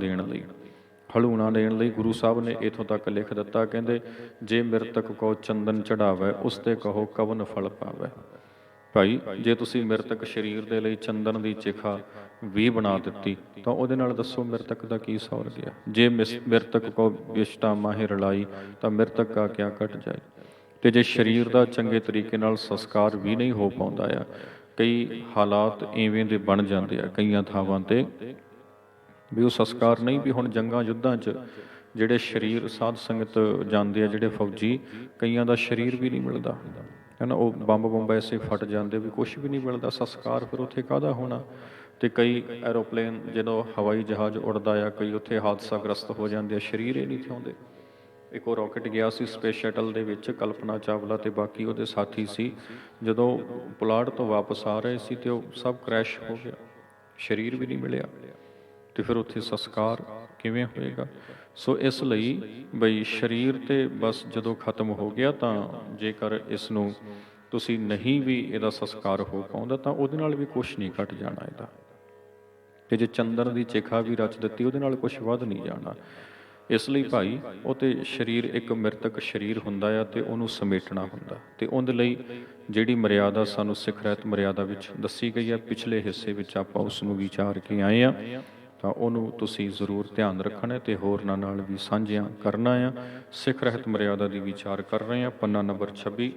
ਦੇਣ ਲਈ ਗੁਰੂ ਸਾਹਿਬ ਨੇ ਇੱਥੋਂ ਤੱਕ ਲਿਖ ਦਿੱਤਾ, ਕਹਿੰਦੇ ਜੇ ਮਿਰਤਕ ਕੋ ਚੰਦਨ ਚੜਾਵੈ ਉਸ ਤੇ ਕਹੋ ਕਵਨ ਫਲ ਪਾਵੈ। ਭਾਈ ਜੇ ਤੁਸੀਂ ਮਿਰਤਕ ਸਰੀਰ ਦੇ ਲਈ ਚੰਦਨ ਦੀ ਚਿਖਾ ਵੀ ਬਣਾ ਦਿੱਤੀ ਤਾਂ ਉਹਦੇ ਨਾਲ ਦੱਸੋ ਮਿਰਤਕ ਦਾ ਕੀ ਸੌਰ ਗਿਆ। ਜੇ ਮਿਰਤਕ ਕੋ ਵਿਸ਼ਟਾ ਮਾਹਿ ਰਲਾਈ ਤਾਂ ਮਿਰਤਕ ਕਾ ਕਿਆ ਘਟ ਜਾਏ। ਤੇ ਜੇ ਸਰੀਰ ਦਾ ਚੰਗੇ ਤਰੀਕੇ ਨਾਲ ਸੰਸਕਾਰ ਵੀ ਨਹੀਂ ਹੋ ਪਾਉਂਦਾ ਆ, ਕਈ ਹਾਲਾਤ ਇਵੇਂ ਦੇ ਬਣ ਜਾਂਦੇ ਆ ਕਈਆਂ ਥਾਵਾਂ ਤੇ ਵੀ ਉਹ ਸੰਸਕਾਰ ਨਹੀਂ, ਵੀ ਹੁਣ ਜੰਗਾਂ ਯੁੱਧਾਂ 'ਚ ਜਿਹੜੇ ਸਰੀਰ ਸਾਧ ਸੰਗਤ ਜਾਂਦੇ ਆ, ਜਿਹੜੇ ਫੌਜੀ, ਕਈਆਂ ਦਾ ਸਰੀਰ ਵੀ ਨਹੀਂ ਮਿਲਦਾ ਹੈ ਨਾ, ਉਹ ਬੰਬ ਐਸੇ ਫਟ ਜਾਂਦੇ ਵੀ ਕੁਛ ਵੀ ਨਹੀਂ ਮਿਲਦਾ। ਸੰਸਕਾਰ ਫਿਰ ਉੱਥੇ ਕਾਹਦਾ ਹੋਣਾ। ਤੇ ਕਈ ਐਰੋਪਲੇਨ ਜਦੋਂ ਹਵਾਈ ਜਹਾਜ਼ ਉੱਡਦਾ ਆ, ਕਈ ਉੱਥੇ ਹਾਦਸਾ ਗ੍ਰਸਤ ਹੋ ਜਾਂਦੇ ਆ, ਸਰੀਰ ਹੀ ਨਹੀਂ ਥਿਆਉਂਦੇ। ਇੱਕ ਉਹ ਰੌਕਟ ਗਿਆ ਸੀ ਸਪੇਸ ਸ਼ਟਲ ਦੇ ਵਿੱਚ, ਕਲਪਨਾ ਚਾਵਲਾ ਤੇ ਬਾਕੀ ਉਹਦੇ ਸਾਥੀ ਸੀ, ਜਦੋਂ ਪੁਲਾੜ ਤੋਂ ਵਾਪਸ ਆ ਰਹੇ ਸੀ ਤੇ ਉਹ ਸਭ ਕ੍ਰੈਸ਼ ਹੋ ਗਿਆ, ਸਰੀਰ ਵੀ ਨਹੀਂ ਮਿਲਿਆ। ਤੇ ਫਿਰ ਉੱਥੇ ਸੰਸਕਾਰ ਕਿਵੇਂ ਹੋਏਗਾ। ਸੋ ਇਸ ਲਈ ਬਈ ਸਰੀਰ ਤੇ ਬਸ ਜਦੋਂ ਖਤਮ ਹੋ ਗਿਆ ਤਾਂ ਜੇਕਰ ਇਸ ਨੂੰ ਤੁਸੀਂ ਨਹੀਂ ਵੀ ਇਹਦਾ ਸੰਸਕਾਰ ਹੋ ਪਾਉਂਦਾ ਤਾਂ ਉਹਦੇ ਨਾਲ ਵੀ ਕੁਛ ਨਹੀਂ ਘਟ ਜਾਣਾ ਇਹਦਾ। ਤੇ ਜੇ ਚੰਦਨ ਦੀ ਚਿਖਾ ਵੀ ਰਚ ਦਿੱਤੀ ਉਹਦੇ ਨਾਲ ਕੁਛ ਵੱਧ ਨਹੀਂ ਜਾਣਾ। ਇਸ ਲਈ ਭਾਈ ਉਹ ਤੇ ਸਰੀਰ ਇੱਕ ਮਿਰਤਕ ਸਰੀਰ ਹੁੰਦਾ ਆ ਤੇ ਉਹਨੂੰ ਸਮੇਟਣਾ ਹੁੰਦਾ, ਤੇ ਉਹਦੇ ਲਈ ਜਿਹੜੀ ਮਰਿਆਦਾ ਸਾਨੂੰ ਸਿੱਖ ਰਹਿਤ ਮਰਿਆਦਾ ਵਿੱਚ ਦੱਸੀ ਗਈ ਆ, ਪਿਛਲੇ ਹਿੱਸੇ ਵਿੱਚ ਆਪਾਂ ਉਸ ਨੂੰ ਵਿਚਾਰ ਕੇ ਆਏ ਆ, ਤਾਂ ਉਹਨੂੰ ਤੁਸੀਂ ਜ਼ਰੂਰ ਧਿਆਨ ਰੱਖਣਾ ਤੇ ਹੋਰਨਾਂ ਨਾਲ ਵੀ ਸਾਂਝਿਆਂ ਕਰਨਾ ਆ। ਸਿੱਖ ਰਹਿਤ ਮਰਿਆਦਾ ਦੀ ਵਿਚਾਰ ਕਰ ਰਹੇ ਹਾਂ, ਪੰਨਾ ਨੰਬਰ 26।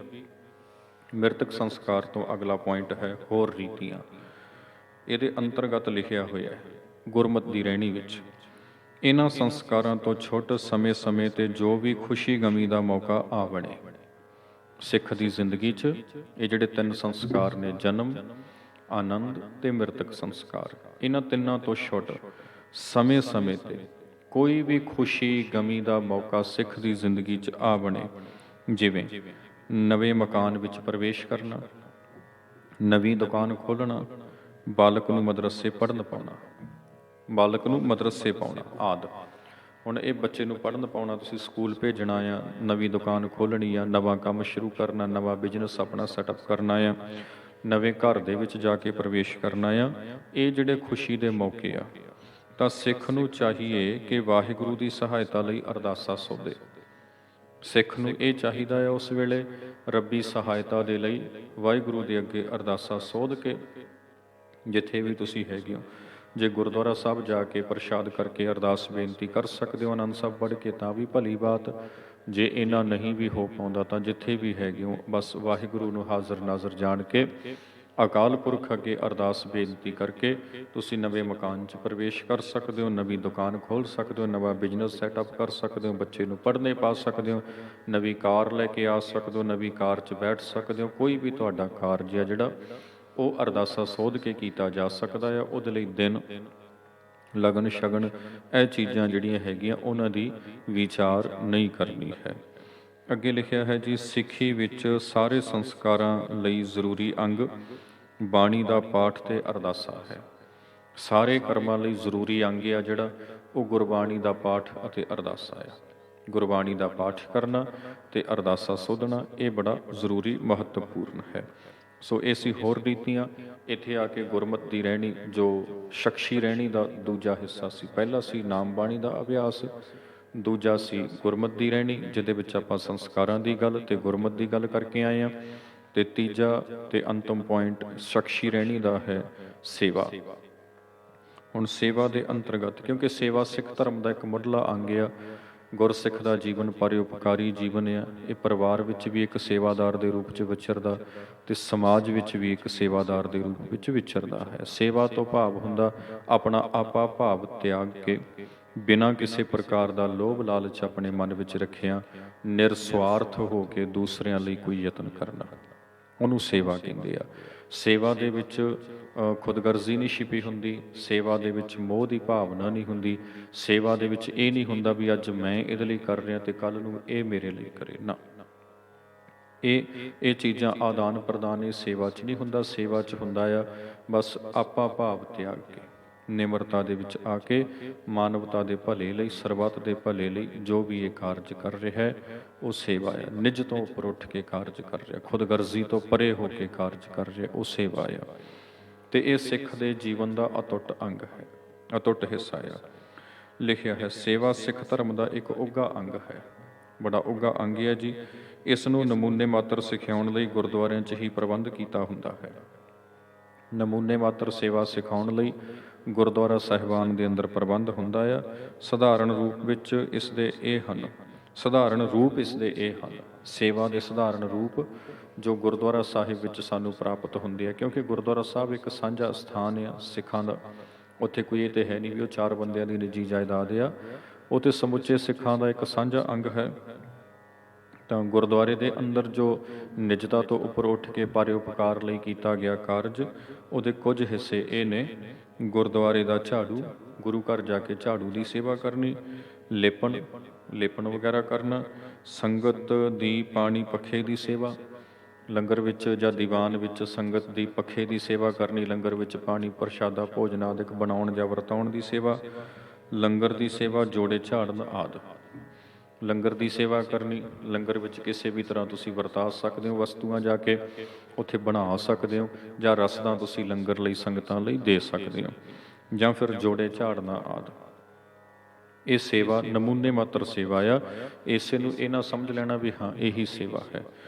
ਮਿਰਤਕ ਸੰਸਕਾਰ ਤੋਂ ਅਗਲਾ ਪੁਆਇੰਟ ਹੈ ਹੋਰ ਰੀਤੀਆਂ। ਇਹਦੇ ਅੰਤਰਗਤ ਲਿਖਿਆ ਹੋਇਆ ਹੈ ਗੁਰਮਤਿ ਦੀ ਰਹਿਣੀ ਵਿੱਚ, ਇਹਨਾਂ ਸੰਸਕਾਰਾਂ ਤੋਂ ਛੁੱਟ ਸਮੇਂ ਤੇ ਜੋ ਵੀ ਖੁਸ਼ੀ ਗਮੀ ਦਾ ਮੌਕਾ ਆ ਬਣੇ। ਸਿੱਖ ਦੀ ਜ਼ਿੰਦਗੀ 'ਚ ਇਹ ਜਿਹੜੇ 3 ਸੰਸਕਾਰ ਨੇ, ਜਨਮ, ਆਨੰਦ ਤੇ ਮਿਰਤਕ ਸੰਸਕਾਰ, ਇਹਨਾਂ ਤਿੰਨਾਂ ਤੋਂ ਛੁੱਟ ਸਮੇਂ ਤੇ ਕੋਈ ਵੀ ਖੁਸ਼ੀ ਗਮੀ ਦਾ ਮੌਕਾ ਸਿੱਖ ਦੀ ਜ਼ਿੰਦਗੀ 'ਚ ਆ ਬਣੇ। ਜਿਵੇਂ ਨਵੇਂ ਮਕਾਨ ਵਿੱਚ ਪ੍ਰਵੇਸ਼ ਕਰਨਾ, ਨਵੀਂ ਦੁਕਾਨ ਖੋਲ੍ਹਣਾ, ਬਾਲਕ ਨੂੰ ਮਦਰਸੇ ਪੜ੍ਹਨ ਪਾਉਣਾ, ਬਾਲਕ ਨੂੰ ਮਦਰਸੇ ਪਾਉਣਾ ਆਦਿ। ਹੁਣ ਇਹ ਬੱਚੇ ਨੂੰ ਪੜ੍ਹਨ ਪਾਉਣਾ, ਤੁਸੀਂ ਸਕੂਲ ਭੇਜਣਾ ਆ, ਨਵੀਂ ਦੁਕਾਨ ਖੋਲ੍ਹਣੀ ਆ, ਨਵਾਂ ਕੰਮ ਸ਼ੁਰੂ ਕਰਨਾ, ਨਵਾਂ ਬਿਜ਼ਨਸ ਆਪਣਾ ਸੈਟਅਪ ਕਰਨਾ ਆ, ਨਵੇਂ ਘਰ ਦੇ ਵਿੱਚ ਜਾ ਕੇ ਪ੍ਰਵੇਸ਼ ਕਰਨਾ ਆ, ਇਹ ਜਿਹੜੇ ਖੁਸ਼ੀ ਦੇ ਮੌਕੇ ਆ, ਤਾਂ ਸਿੱਖ ਨੂੰ ਚਾਹੀਏ ਕਿ ਵਾਹਿਗੁਰੂ ਦੀ ਸਹਾਇਤਾ ਲਈ ਅਰਦਾਸਾਂ ਸੋਧੇ। ਸਿੱਖ ਨੂੰ ਇਹ ਚਾਹੀਦਾ ਹੈ ਉਸ ਵੇਲੇ ਰੱਬੀ ਸਹਾਇਤਾ ਦੇ ਲਈ ਵਾਹਿਗੁਰੂ ਦੇ ਅੱਗੇ ਅਰਦਾਸਾਂ ਸੋਧ ਕੇ, ਜਿੱਥੇ ਵੀ ਤੁਸੀਂ ਹੈਗੇ ਹੋ, ਜੇ ਗੁਰਦੁਆਰਾ ਸਾਹਿਬ ਜਾ ਕੇ ਪ੍ਰਸ਼ਾਦ ਕਰਕੇ ਅਰਦਾਸ ਬੇਨਤੀ ਕਰ ਸਕਦੇ ਹੋ, ਆਨੰਦ ਸਾਹਿਬ ਪੜ੍ਹ ਕੇ, ਤਾਂ ਵੀ ਭਲੀ ਬਾਤ। ਜੇ ਇਹਨਾਂ ਨਹੀਂ ਵੀ ਹੋ ਪਾਉਂਦਾ ਤਾਂ ਜਿੱਥੇ ਵੀ ਹੈਗੇ ਹੋ ਬਸ ਵਾਹਿਗੁਰੂ ਨੂੰ ਹਾਜ਼ਰ ਨਾਜ਼ਰ ਜਾਣ ਕੇ ਅਕਾਲ ਪੁਰਖ ਅੱਗੇ ਅਰਦਾਸ ਬੇਨਤੀ ਕਰਕੇ ਤੁਸੀਂ ਨਵੇਂ ਮਕਾਨ 'ਚ ਪ੍ਰਵੇਸ਼ ਕਰ ਸਕਦੇ ਹੋ, ਨਵੀਂ ਦੁਕਾਨ ਖੋਲ੍ਹ ਸਕਦੇ ਹੋ, ਨਵਾਂ ਬਿਜ਼ਨਸ ਸੈਟਅਪ ਕਰ ਸਕਦੇ ਹੋ, ਬੱਚੇ ਨੂੰ ਪੜ੍ਹਨੇ ਪਾ ਸਕਦੇ ਹੋ, ਨਵੀਂ ਕਾਰ ਲੈ ਕੇ ਆ ਸਕਦੇ ਹੋ, ਨਵੀਂ ਕਾਰ 'ਚ ਬੈਠ ਸਕਦੇ ਹੋ। ਕੋਈ ਵੀ ਤੁਹਾਡਾ ਕਾਰਜ ਆ ਜਿਹੜਾ ਉਹ ਅਰਦਾਸਾਂ ਸੋਧ ਕੇ ਕੀਤਾ ਜਾ ਸਕਦਾ ਆ। ਉਹਦੇ ਲਈ ਦਿਨ, ਲਗਨ, ਸ਼ਗਨ, ਇਹ ਚੀਜ਼ਾਂ ਜਿਹੜੀਆਂ ਹੈਗੀਆਂ ਉਹਨਾਂ ਦੀ ਵਿਚਾਰ ਨਹੀਂ ਕਰਨੀ ਹੈ। ਅੱਗੇ ਲਿਖਿਆ ਹੈ ਜੀ, ਸਿੱਖੀ ਵਿੱਚ ਸਾਰੇ ਸੰਸਕਾਰਾਂ ਲਈ ਜ਼ਰੂਰੀ ਅੰਗ ਬਾਣੀ ਦਾ ਪਾਠ ਤੇ ਅਰਦਾਸਾ ਹੈ। ਸਾਰੇ ਕਰਮਾਂ ਲਈ ਜ਼ਰੂਰੀ ਅੰਗ ਆ ਜਿਹੜਾ ਉਹ ਗੁਰਬਾਣੀ ਦਾ ਪਾਠ ਅਤੇ ਅਰਦਾਸਾ ਹੈ। ਗੁਰਬਾਣੀ ਦਾ ਪਾਠ ਕਰਨਾ ਤੇ ਅਰਦਾਸਾ ਸੋਧਣਾ ਇਹ ਬੜਾ ਜ਼ਰੂਰੀ ਮਹੱਤਵਪੂਰਨ ਹੈ। ਸੋ ਇਹ ਸੀ ਹੋਰ ਰੀਤੀਆਂ। ਇੱਥੇ ਆ ਕੇ ਗੁਰਮਤਿ ਦੀ ਰਹਿਣੀ ਜੋ ਸ਼ਖਸੀ ਰਹਿਣੀ ਦਾ ਦੂਜਾ ਹਿੱਸਾ ਸੀ। ਪਹਿਲਾ ਸੀ ਨਾਮ ਬਾਣੀ ਦਾ ਅਭਿਆਸ, ਦੂਜਾ ਸੀ ਗੁਰਮਤਿ ਦੀ ਰਹਿਣੀ ਜਿਹਦੇ ਵਿੱਚ ਆਪਾਂ ਸੰਸਕਾਰਾਂ ਦੀ ਗੱਲ ਤੇ ਗੁਰਮਤਿ ਦੀ ਗੱਲ ਕਰਕੇ ਆਏ ਹਾਂ, ਤੇ ਤੀਜਾ ਤੇ ਅੰਤਮ ਪੁਆਇੰਟ ਸ਼ਖਸੀ ਰਹਿਣੀ ਦਾ ਹੈ ਸੇਵਾ। ਹੁਣ ਸੇਵਾ ਦੇ ਅੰਤਰਗਤ, ਕਿਉਂਕਿ ਸੇਵਾ ਸਿੱਖ ਧਰਮ ਦਾ ਇੱਕ ਮੁੱਢਲਾ ਅੰਗ ਆ, ਗੁਰਸਿੱਖ ਦਾ ਜੀਵਨ ਪਰਉਪਕਾਰੀ ਜੀਵਨ ਆ। ਇਹ ਪਰਿਵਾਰ ਵਿੱਚ ਵੀ ਇੱਕ ਸੇਵਾਦਾਰ ਦੇ ਰੂਪ 'ਚ ਵਿਚਰਦਾ ਤੇ ਸਮਾਜ ਵਿੱਚ ਵੀ ਇੱਕ ਸੇਵਾਦਾਰ ਦੇ ਰੂਪ ਵਿੱਚ ਵਿਚਰਦਾ ਹੈ। ਸੇਵਾ ਤੋਂ ਭਾਵ ਹੁੰਦਾ ਆਪਣਾ ਆਪਾ ਭਾਵ ਤਿਆਗ ਕੇ, ਬਿਨਾਂ ਕਿਸੇ ਪ੍ਰਕਾਰ ਦਾ ਲੋਭ ਲਾਲਚ ਆਪਣੇ ਮਨ ਵਿੱਚ ਰੱਖਿਆ, ਨਿਰਸਵਾਰਥ ਹੋ ਕੇ ਦੂਸਰਿਆਂ ਲਈ ਕੋਈ ਯਤਨ ਕਰਨਾ, ਉਹਨੂੰ ਸੇਵਾ ਕਹਿੰਦੇ ਆ। ਸੇਵਾ ਦੇ ਵਿੱਚ ਖੁਦਗਰਜ਼ੀ ਨਹੀਂ ਛਿਪੀ ਹੁੰਦੀ, ਸੇਵਾ ਦੇ ਵਿੱਚ ਮੋਹ ਦੀ ਭਾਵਨਾ ਨਹੀਂ ਹੁੰਦੀ, ਸੇਵਾ ਦੇ ਵਿੱਚ ਇਹ ਨਹੀਂ ਹੁੰਦਾ ਵੀ ਅੱਜ ਮੈਂ ਇਹਦੇ ਲਈ ਕਰ ਰਿਹਾ ਤੇ ਕੱਲ੍ਹ ਨੂੰ ਇਹ ਮੇਰੇ ਲਈ ਕਰੇ ਨਾ। ਇਹ ਚੀਜ਼ਾਂ ਆਦਾਨ ਪ੍ਰਦਾਨ ਇਹ ਸੇਵਾ 'ਚ ਨਹੀਂ ਹੁੰਦਾ। ਸੇਵਾ 'ਚ ਹੁੰਦਾ ਆ ਬਸ ਆਪਾ ਭਾਵ ਤਿਆਗ ਕੇ, ਨਿਮਰਤਾ ਦੇ ਵਿੱਚ ਆ ਕੇ ਮਾਨਵਤਾ ਦੇ ਭਲੇ ਲਈ, ਸਰਬੱਤ ਦੇ ਭਲੇ ਲਈ ਜੋ ਵੀ ਇਹ ਕਾਰਜ ਕਰ ਰਿਹਾ ਹੈ ਉਹ ਸੇਵਾ ਹੈ। ਨਿਜ ਤੋਂ ਉੱਪਰ ਉੱਠ ਕੇ ਕਾਰਜ ਕਰ ਰਿਹਾ, ਖੁਦਗਰਜ਼ੀ ਤੋਂ ਪਰੇ ਹੋ ਕੇ ਕਾਰਜ ਕਰ ਰਿਹਾ, ਉਹ ਸੇਵਾ ਆ। ਤੇ ਇਹ ਸਿੱਖ ਦੇ ਜੀਵਨ ਦਾ ਅਟੁੱਟ ਅੰਗ ਹੈ, ਅਟੁੱਟ ਹਿੱਸਾ ਆ। ਲਿਖਿਆ ਹੈ ਸੇਵਾ ਸਿੱਖ ਧਰਮ ਦਾ ਇੱਕ ਉੱਘਾ ਅੰਗ ਹੈ, ਬੜਾ ਉੱਘਾ ਅੰਗ ਹੈ ਜੀ। ਇਸ ਨੂੰ ਨਮੂਨੇ ਮਾਤਰ ਸਿਖਾਉਣ ਲਈ ਗੁਰਦੁਆਰਿਆਂ 'ਚ ਹੀ ਪ੍ਰਬੰਧ ਕੀਤਾ ਹੁੰਦਾ ਹੈ। ਨਮੂਨੇ ਮਾਤਰ ਸੇਵਾ ਸਿਖਾਉਣ ਲਈ ਗੁਰਦੁਆਰਾ ਸਾਹਿਬਾਨ ਦੇ ਅੰਦਰ ਪ੍ਰਬੰਧ ਹੁੰਦਾ ਆ। ਸਧਾਰਨ ਰੂਪ ਵਿੱਚ ਇਸ ਦੇ ਇਹ ਹਨ, ਸਧਾਰਨ ਰੂਪ ਇਸ ਦੇ ਇਹ ਹਨ, ਸੇਵਾ ਦੇ ਸਧਾਰਨ ਰੂਪ ਜੋ ਗੁਰਦੁਆਰਾ ਸਾਹਿਬ ਵਿੱਚ ਸਾਨੂੰ ਪ੍ਰਾਪਤ ਹੁੰਦੇ ਆ। ਕਿਉਂਕਿ ਗੁਰਦੁਆਰਾ ਸਾਹਿਬ ਇੱਕ ਸਾਂਝਾ ਸਥਾਨ ਆ ਸਿੱਖਾਂ ਦਾ। ਉੱਥੇ ਕੋਈ ਇਹ ਤੇ ਹੈ ਨਹੀਂ ਵੀ ਉਹ 4 ਬੰਦਿਆਂ ਦੀ ਨਿੱਜੀ ਜਾਇਦਾਦ ਆ, ਉਹ ਤੇ ਸਮੁੱਚੇ ਸਿੱਖਾਂ ਦਾ ਇੱਕ ਸਾਂਝਾ ਅੰਗ ਹੈ। ਤਾਂ ਗੁਰਦੁਆਰੇ ਦੇ ਅੰਦਰ ਜੋ ਨਿਜਤਾ ਤੋਂ ਉੱਪਰ ਉੱਠ ਕੇ ਪਰਉਪਕਾਰ ਲਈ ਕੀਤਾ ਗਿਆ ਕਾਰਜ, ਉਹਦੇ ਕੁਝ ਹਿੱਸੇ ਇਹ ਨੇ। ਗੁਰਦੁਆਰੇ ਦਾ ਝਾੜੂ, ਗੁਰੂ ਘਰ ਜਾ ਕੇ ਝਾੜੂ ਦੀ ਸੇਵਾ ਕਰਨੀ, ਲੇਪਣ ਵਗੈਰਾ ਕਰਨਾ, ਸੰਗਤ ਦੀ ਪਾਣੀ ਪੱਖੇ ਦੀ ਸੇਵਾ, ਲੰਗਰ ਵਿੱਚ ਜਾਂ ਦੀਵਾਨ ਵਿੱਚ ਸੰਗਤ ਦੀ ਪੱਖੇ ਦੀ ਸੇਵਾ ਕਰਨੀ, ਲੰਗਰ ਵਿੱਚ ਪਾਣੀ ਪ੍ਰਸ਼ਾਦਾ ਭੋਜਨ ਆਦਿਕ ਬਣਾਉਣ ਜਾਂ ਵਰਤਾਉਣ ਦੀ ਸੇਵਾ, ਲੰਗਰ ਦੀ ਸੇਵਾ, ਜੋੜੇ ਝਾੜਨ ਆਦਿ। ਲੰਗਰ ਦੀ ਸੇਵਾ ਕਰਨੀ, ਲੰਗਰ ਵਿੱਚ ਕਿਸੇ ਵੀ ਤਰ੍ਹਾਂ ਤੁਸੀਂ ਵਰਤਾ ਸਕਦੇ ਹੋ, ਵਸਤੂਆਂ ਜਾ ਕੇ ਉੱਥੇ ਬਣਾ ਸਕਦੇ ਹੋ, ਜਾਂ ਰਸਦਾਂ ਤੁਸੀਂ ਲੰਗਰ ਲਈ ਸੰਗਤਾਂ ਲਈ ਦੇ ਸਕਦੇ ਹੋ, ਜਾਂ ਫਿਰ ਜੋੜੇ ਝਾੜਨਾ ਆਦਿ। ਇਹ ਸੇਵਾ ਨਮੂਨੇ ਮਾਤਰ ਸੇਵਾ ਆ। ਇਸੇ ਨੂੰ ਇਹ ਨਾ ਸਮਝ ਲੈਣਾ ਵੀ ਹਾਂ ਇਹੀ ਸੇਵਾ ਹੈ,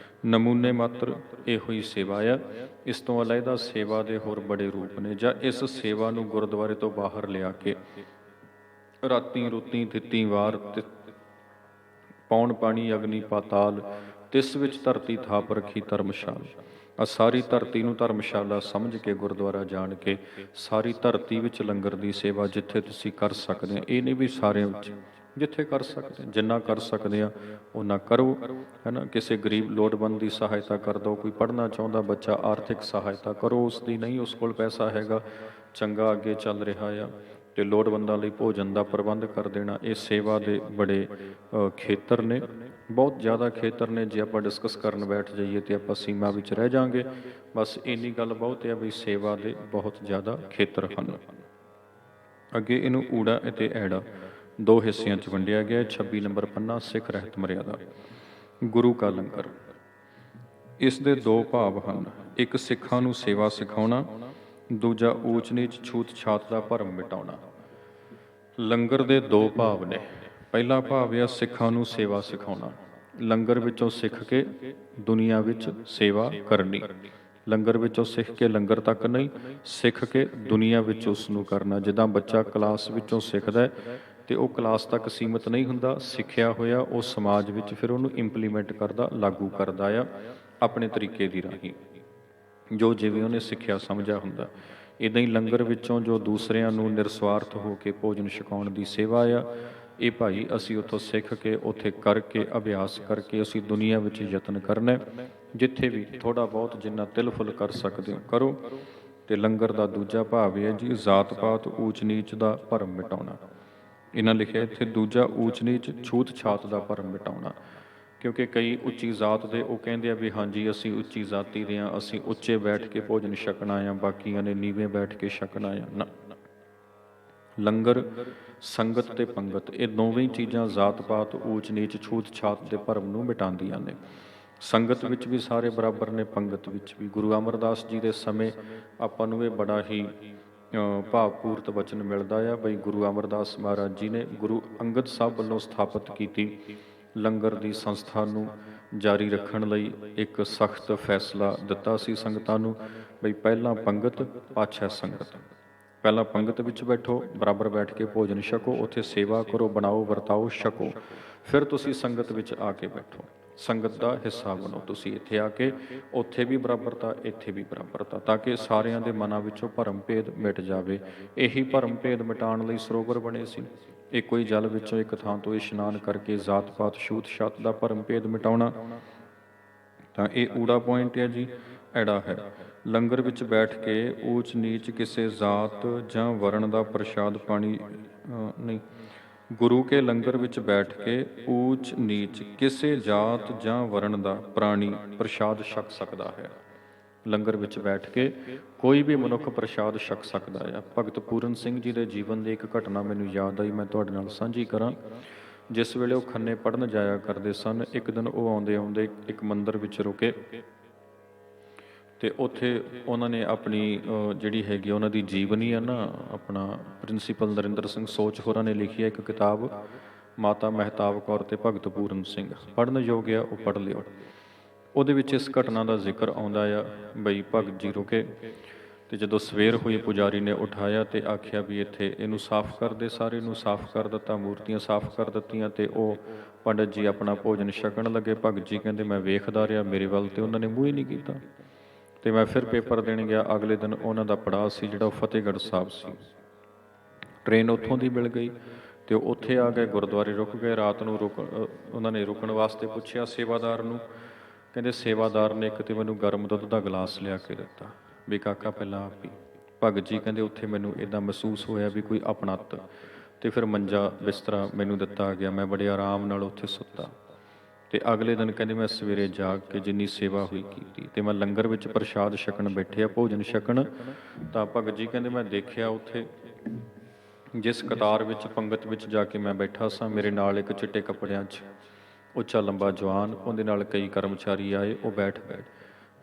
ਨਮੂਨੇ ਮਾਤਰ ਇਹੋ ਹੀ ਸੇਵਾ ਆ। ਇਸ ਤੋਂ ਅਲੱਗਾ ਸੇਵਾ ਦੇ ਹੋਰ ਬੜੇ ਰੂਪ ਨੇ। ਜਾਂ ਇਸ ਸੇਵਾ ਨੂੰ ਗੁਰਦੁਆਰੇ ਤੋਂ ਬਾਹਰ ਲਿਆ ਕੇ ਰਾਤੀ ਰੁੱਤੀ ਦਿੱਤੀ ਵਾਰ ਪੌਣ ਪਾਣੀ ਅਗਨੀ ਪਾਤਾਲ, ਤਿਸ ਵਿੱਚ ਧਰਤੀ ਥਾਪ ਰੱਖੀ ਧਰਮਸ਼ਾਲ। ਆ ਸਾਰੀ ਧਰਤੀ ਨੂੰ ਧਰਮਸ਼ਾਲਾ ਸਮਝ ਕੇ ਗੁਰਦੁਆਰਾ ਜਾਣ ਕੇ ਸਾਰੀ ਧਰਤੀ ਵਿੱਚ ਲੰਗਰ ਦੀ ਸੇਵਾ ਜਿੱਥੇ ਤੁਸੀਂ ਕਰ ਸਕਦੇ ਆ। ਇਹ ਨਹੀਂ ਵੀ ਸਾਰਿਆਂ ਵਿੱਚ, ਜਿੱਥੇ ਕਰ ਸਕਦੇ, ਜਿੰਨਾ ਕਰ ਸਕਦੇ ਆ ਉਹਨਾਂ ਕਰੋ, ਹੈ ਨਾ। ਕਿਸੇ ਗਰੀਬ ਲੋੜਵੰਦ ਦੀ ਸਹਾਇਤਾ ਕਰ ਦਿਓ, ਕੋਈ ਪੜ੍ਹਨਾ ਚਾਹੁੰਦਾ ਬੱਚਾ ਆਰਥਿਕ ਸਹਾਇਤਾ ਕਰੋ ਉਸ ਦੀ, ਨਹੀਂ ਉਸ ਕੋਲ ਪੈਸਾ ਹੈਗਾ, ਚੰਗਾ ਅੱਗੇ ਚੱਲ ਰਿਹਾ ਆ ਤੇ ਲੋੜਵੰਦਾਂ ਲਈ ਭੋਜਨ ਦਾ ਪ੍ਰਬੰਧ ਕਰ ਦੇਣਾ। ਇਹ ਸੇਵਾ ਦੇ ਬੜੇ ਖੇਤਰ ਨੇ, ਬਹੁਤ ਜ਼ਿਆਦਾ ਖੇਤਰ ਨੇ। ਜੇ ਆਪਾਂ ਡਿਸਕਸ ਕਰਨ ਬੈਠ ਜਾਈਏ ਤੇ ਆਪਾਂ ਸੀਮਾ ਵਿੱਚ ਰਹਿ ਜਾਾਂਗੇ। ਬਸ ਇੰਨੀ ਗੱਲ ਬਹੁਤ ਹੈ ਵੀ ਸੇਵਾ ਦੇ ਬਹੁਤ ਜ਼ਿਆਦਾ ਖੇਤਰ ਹਨ। ਅੱਗੇ ਇਹਨੂੰ ਊੜਾ ਅਤੇ ਐੜਾ ਦੋ ਹਿੱਸਿਆਂ 'ਚ ਵੰਡਿਆ ਗਿਆ। 26 ਨੰਬਰ ਪੰਨਾ ਸਿੱਖ ਰਹਿਤ ਮਰਿਆਦਾ। ਗੁਰੂ ਕਾ ਲੰਗਰ, ਇਸ ਦੇ 2 ਭਾਵ ਹਨ। ਇੱਕ ਸਿੱਖਾਂ ਨੂੰ ਸੇਵਾ ਸਿਖਾਉਣਾ, ਦੂਜਾ ਊਚ ਨੀਚ ਛੂਤ ਛਾਤ ਦਾ ਭਰਮ ਮਿਟਾਉਣਾ। ਲੰਗਰ ਦੇ 2 ਭਾਵ ਨੇ। ਪਹਿਲਾ ਭਾਵ ਹੈ ਸਿੱਖਾਂ ਨੂੰ ਸੇਵਾ ਸਿਖਾਉਣਾ, ਲੰਗਰ ਵਿੱਚੋਂ ਸਿੱਖ ਕੇ ਦੁਨੀਆ ਵਿੱਚ ਸੇਵਾ ਕਰਨੀ। ਲੰਗਰ ਵਿੱਚੋਂ ਸਿੱਖ ਕੇ ਲੰਗਰ ਤੱਕ ਨਹੀਂ, ਸਿੱਖ ਕੇ ਦੁਨੀਆ ਵਿੱਚ ਉਸ ਨੂੰ ਕਰਨਾ। ਜਿੱਦਾਂ ਬੱਚਾ ਕਲਾਸ ਵਿੱਚੋਂ ਸਿੱਖਦਾ ਤੇ ਉਹ ਕਲਾਸ ਤੱਕ ਸੀਮਿਤ ਨਹੀਂ ਹੁੰਦਾ, ਸਿੱਖਿਆ ਹੋਇਆ ਉਹ ਸਮਾਜ ਵਿੱਚ ਫਿਰ ਉਹਨੂੰ ਇੰਪਲੀਮੈਂਟ ਕਰਦਾ, ਲਾਗੂ ਕਰਦਾ ਆ ਆਪਣੇ ਤਰੀਕੇ ਦੀ ਰਾਹੀਂ, ਜੋ ਜਿਵੇਂ ਉਹਨੇ ਸਿੱਖਿਆ ਸਮਝਿਆ ਹੁੰਦਾ। ਇੱਦਾਂ ਹੀ ਲੰਗਰ ਵਿੱਚੋਂ ਜੋ ਦੂਸਰਿਆਂ ਨੂੰ ਨਿਰਸਵਾਰਥ ਹੋ ਕੇ ਭੋਜਨ ਛਕਾਉਣ ਦੀ ਸੇਵਾ ਆ, ਇਹ ਭਾਈ ਅਸੀਂ ਉੱਥੋਂ ਸਿੱਖ ਕੇ ਉੱਥੇ ਕਰਕੇ ਅਭਿਆਸ ਕਰਕੇ ਅਸੀਂ ਦੁਨੀਆ ਵਿੱਚ ਯਤਨ ਕਰਨਾ। ਜਿੱਥੇ ਵੀ ਥੋੜ੍ਹਾ ਬਹੁਤ ਜਿੰਨਾ ਤਿਲ ਫੁੱਲ ਕਰ ਸਕਦੇ ਹੋ ਕਰੋ। ਤੇ ਲੰਗਰ ਦਾ ਦੂਜਾ ਭਾਵ ਹੈ ਜੀ ਜ਼ਾਤ ਪਾਤ ਊਚ ਨੀਚ ਦਾ ਭਰਮ ਮਿਟਾਉਣਾ। ਇਹਨਾਂ ਲਿਖਿਆ ਇੱਥੇ ਦੂਜਾ ਊਚ ਨੀਚ ਛੂਤ ਛਾਤ ਦਾ ਭਰਮ ਮਿਟਾਉਣਾ। ਕਿਉਂਕਿ ਕਈ ਉੱਚੀ ਜ਼ਾਤ ਦੇ ਉਹ ਕਹਿੰਦੇ ਆ ਵੀ ਹਾਂਜੀ ਅਸੀਂ ਉੱਚੀ ਜ਼ਾਤੀ ਦੇ ਹਾਂ, ਅਸੀਂ ਉੱਚੇ ਬੈਠ ਕੇ ਭੋਜਨ ਛਕਣਾ ਆ, ਬਾਕੀਆਂ ਨੇ ਨੀਵੇਂ ਬੈਠ ਕੇ ਛਕਣਾ ਆ। ਨਾ, ਲੰਗਰ ਸੰਗਤ ਤੇ ਪੰਗਤ ਇਹ ਦੋਵੇਂ ਚੀਜ਼ਾਂ ਜ਼ਾਤ ਪਾਤ ਊਚ ਨੀਚ ਛੂਤ ਛਾਤ ਦੇ ਭਰਮ ਨੂੰ ਮਿਟਾਉਂਦੀਆਂ ਨੇ। ਸੰਗਤ ਵਿੱਚ ਵੀ ਸਾਰੇ ਬਰਾਬਰ ਨੇ, ਪੰਗਤ ਵਿੱਚ ਵੀ। ਗੁਰੂ ਅਮਰਦਾਸ ਜੀ ਦੇ ਸਮੇਂ ਆਪਾਂ ਨੂੰ ਇਹ ਬੜਾ ਹੀ ਭਾਵਪੂਰਤ ਵਚਨ ਮਿਲਦਾ ਆ ਬਈ ਗੁਰੂ ਅਮਰਦਾਸ ਮਹਾਰਾਜ ਜੀ ਨੇ ਗੁਰੂ ਅੰਗਦ ਸਾਹਿਬ ਵੱਲੋਂ ਸਥਾਪਿਤ ਕੀਤੀ ਲੰਗਰ ਦੀ ਸੰਸਥਾ ਨੂੰ ਜਾਰੀ ਰੱਖਣ ਲਈ ਇੱਕ ਸਖਤ ਫੈਸਲਾ ਦਿੱਤਾ ਸੀ ਸੰਗਤਾਂ ਨੂੰ ਬਈ ਪਹਿਲਾਂ ਪੰਗਤ ਪਾਛੈ ਸੰਗਤ। ਪਹਿਲਾਂ ਪੰਗਤ ਵਿੱਚ ਬੈਠੋ, ਬਰਾਬਰ ਬੈਠ ਕੇ ਭੋਜਨ ਛਕੋ, ਉੱਥੇ ਸੇਵਾ ਕਰੋ, ਬਣਾਓ, ਵਰਤਾਓ, ਛਕੋ। ਫਿਰ ਤੁਸੀਂ ਸੰਗਤ ਵਿੱਚ ਆ ਕੇ ਬੈਠੋ, ਸੰਗਤ ਦਾ ਹਿੱਸਾ ਬਣੋ। ਤੁਸੀਂ ਇੱਥੇ ਆ ਕੇ ਉੱਥੇ ਵੀ ਬਰਾਬਰਤਾ, ਇੱਥੇ ਵੀ ਬਰਾਬਰਤਾ, ਤਾਂ ਕਿ ਸਾਰਿਆਂ ਦੇ ਮਨਾਂ ਵਿੱਚੋਂ ਭਰਮ ਭੇਦ ਮਿਟ ਜਾਵੇ। ਇਹੀ ਭਰਮ ਭੇਦ ਮਿਟਾਉਣ ਲਈ ਸਰੋਵਰ ਬਣੇ ਸੀ। ਇੱਕੋ ਹੀ ਜਲ ਵਿੱਚੋਂ ਇੱਕ ਥਾਂ ਤੋਂ ਇਸ਼ਨਾਨ ਕਰਕੇ ਜ਼ਾਤ ਪਾਤ ਛੂਤ ਛਾਤ ਦਾ ਭਰਮ ਭੇਦ ਮਿਟਾਉਣਾ। ਤਾਂ ਇਹ ਊੜਾ ਪੁਆਇੰਟ ਹੈ ਜੀ। ਐੜਾ ਹੈ ਲੰਗਰ ਵਿੱਚ ਬੈਠ ਕੇ ਊਚ ਨੀਚ ਕਿਸੇ ਜ਼ਾਤ ਜਾਂ ਵਰਣ ਦਾ ਪ੍ਰਸ਼ਾਦ ਪਾਣੀ ਨਹੀਂ। ਗੁਰੂ ਕੇ ਲੰਗਰ ਵਿੱਚ ਬੈਠ ਕੇ ਊਚ ਨੀਚ ਕਿਸੇ ਜਾਤ ਜਾਂ ਵਰਣ ਦਾ ਪ੍ਰਾਣੀ ਪ੍ਰਸ਼ਾਦ ਛਕ ਸਕਦਾ ਹੈ। ਲੰਗਰ ਵਿੱਚ ਬੈਠ ਕੇ ਕੋਈ ਵੀ ਮਨੁੱਖ ਪ੍ਰਸ਼ਾਦ ਛਕ ਸਕਦਾ ਆ। ਭਗਤ ਪੂਰਨ ਸਿੰਘ ਜੀ ਦੇ ਜੀਵਨ ਦੀ ਇੱਕ ਘਟਨਾ ਮੈਨੂੰ ਯਾਦ ਆਈ, ਮੈਂ ਤੁਹਾਡੇ ਨਾਲ ਸਾਂਝੀ ਕਰਾਂ। ਜਿਸ ਵੇਲੇ ਉਹ ਖੰਨੇ ਪੜ੍ਹਨ ਜਾਇਆ ਕਰਦੇ ਸਨ, ਇੱਕ ਦਿਨ ਉਹ ਆਉਂਦੇ ਆਉਂਦੇ ਇੱਕ ਮੰਦਿਰ ਵਿੱਚ ਰੁਕੇ ਤੇ ਉੱਥੇ ਉਹਨਾਂ ਨੇ ਆਪਣੀ ਜਿਹੜੀ ਹੈਗੀ ਉਹਨਾਂ ਦੀ ਜੀਵਨੀ ਆ ਨਾ, ਆਪਣਾ ਪ੍ਰਿੰਸੀਪਲ ਨਰਿੰਦਰ ਸਿੰਘ ਸੋਚ ਹੋਰਾਂ ਨੇ ਲਿਖੀ ਹੈ ਇੱਕ ਕਿਤਾਬ, ਮਾਤਾ ਮਹਿਤਾਬ ਕੌਰ ਤੇ ਭਗਤ ਪੂਰਨ ਸਿੰਘ, ਪੜ੍ਹਨ ਯੋਗ ਆ, ਉਹ ਪੜ੍ਹ ਲਿਓ। ਉਹਦੇ ਵਿੱਚ ਇਸ ਘਟਨਾ ਦਾ ਜ਼ਿਕਰ ਆਉਂਦਾ ਆ ਬਈ ਭਗਤ ਜੀ ਰੁਕੇ ਤੇ ਜਦੋਂ ਸਵੇਰ ਹੋਈ ਪੁਜਾਰੀ ਨੇ ਉਠਾਇਆ ਤੇ ਆਖਿਆ ਵੀ ਇੱਥੇ ਇਹਨੂੰ ਸਾਫ਼ ਕਰ ਦੇ, ਸਾਰੇ ਨੂੰ ਸਾਫ਼ ਕਰ ਦਿੱਤਾ, ਮੂਰਤੀਆਂ ਸਾਫ਼ ਕਰ ਦਿੱਤੀਆਂ ਤੇ ਉਹ ਪੰਡਤ ਜੀ ਆਪਣਾ ਭੋਜਨ ਛਕਣ ਲੱਗੇ। ਭਗਤ ਜੀ ਕਹਿੰਦੇ ਮੈਂ ਵੇਖਦਾ ਰਿਹਾ, ਮੇਰੇ ਵੱਲ ਤੇ ਉਹਨਾਂ ਨੇ ਮੂੰਹ ਹੀ ਨਹੀਂ ਕੀਤਾ। ਤੇ ਮੈਂ ਫਿਰ ਪੇਪਰ ਦੇਣ ਗਿਆ। ਅਗਲੇ ਦਿਨ ਉਹਨਾਂ ਦਾ ਪੜਾਅ ਸੀ ਜਿਹੜਾ ਉਹ ਫਤਿਹਗੜ੍ਹ ਸਾਹਿਬ ਸੀ। ਟ੍ਰੇਨ ਉੱਥੋਂ ਦੀ ਮਿਲ ਗਈ ਤੇ ਉਹ ਉੱਥੇ ਆ ਗਏ, ਗੁਰਦੁਆਰੇ ਰੁਕ ਗਏ। ਰਾਤ ਨੂੰ ਉਹਨਾਂ ਨੇ ਰੁਕਣ ਵਾਸਤੇ ਪੁੱਛਿਆ ਸੇਵਾਦਾਰ ਨੂੰ, ਕਹਿੰਦੇ ਸੇਵਾਦਾਰ ਨੇ ਇੱਕ ਤੇ ਮੈਨੂੰ ਗਰਮ ਦੁੱਧ ਦਾ ਗਲਾਸ ਲਿਆ ਕੇ ਦਿੱਤਾ ਵੀ ਕਾਕਾ ਪਹਿਲਾਂ ਆ ਪੀ। ਭਗਤ ਜੀ ਕਹਿੰਦੇ ਉੱਥੇ ਮੈਨੂੰ ਇੱਦਾਂ ਮਹਿਸੂਸ ਹੋਇਆ ਵੀ ਕੋਈ ਆਪਣੱਤ, ਤੇ ਫਿਰ ਮੰਜਾ ਬਿਸਤਰਾ ਮੈਨੂੰ ਦਿੱਤਾ ਗਿਆ, ਮੈਂ ਬੜੇ ਆਰਾਮ ਨਾਲ ਉੱਥੇ ਸੁੱਤਾ। ਤੇ ਅਗਲੇ ਦਿਨ ਕਹਿੰਦੇ ਮੈਂ ਸਵੇਰੇ ਜਾਗ ਕੇ ਜਿੰਨੀ ਸੇਵਾ ਹੋਈ ਕੀਤੀ ਤੇ ਮੈਂ ਲੰਗਰ ਵਿੱਚ ਪ੍ਰਸ਼ਾਦ ਛਕਣ ਬੈਠਿਆ, ਭੋਜਨ ਛਕਣ, ਤਾਂ ਭਗਤ ਜੀ ਕਹਿੰਦੇ ਮੈਂ ਦੇਖਿਆ ਉੱਥੇ ਜਿਸ ਕਤਾਰ ਵਿੱਚ ਪੰਗਤ ਵਿੱਚ ਜਾ ਕੇ ਮੈਂ ਬੈਠਾ ਸਾਂ, ਮੇਰੇ ਨਾਲ ਇੱਕ ਚਿੱਟੇ ਕੱਪੜਿਆਂ 'ਚ ਉੱਚਾ ਲੰਬਾ ਜਵਾਨ, ਉਹਦੇ ਨਾਲ ਕਈ ਕਰਮਚਾਰੀ ਆਏ, ਉਹ ਬੈਠ ਗਏ।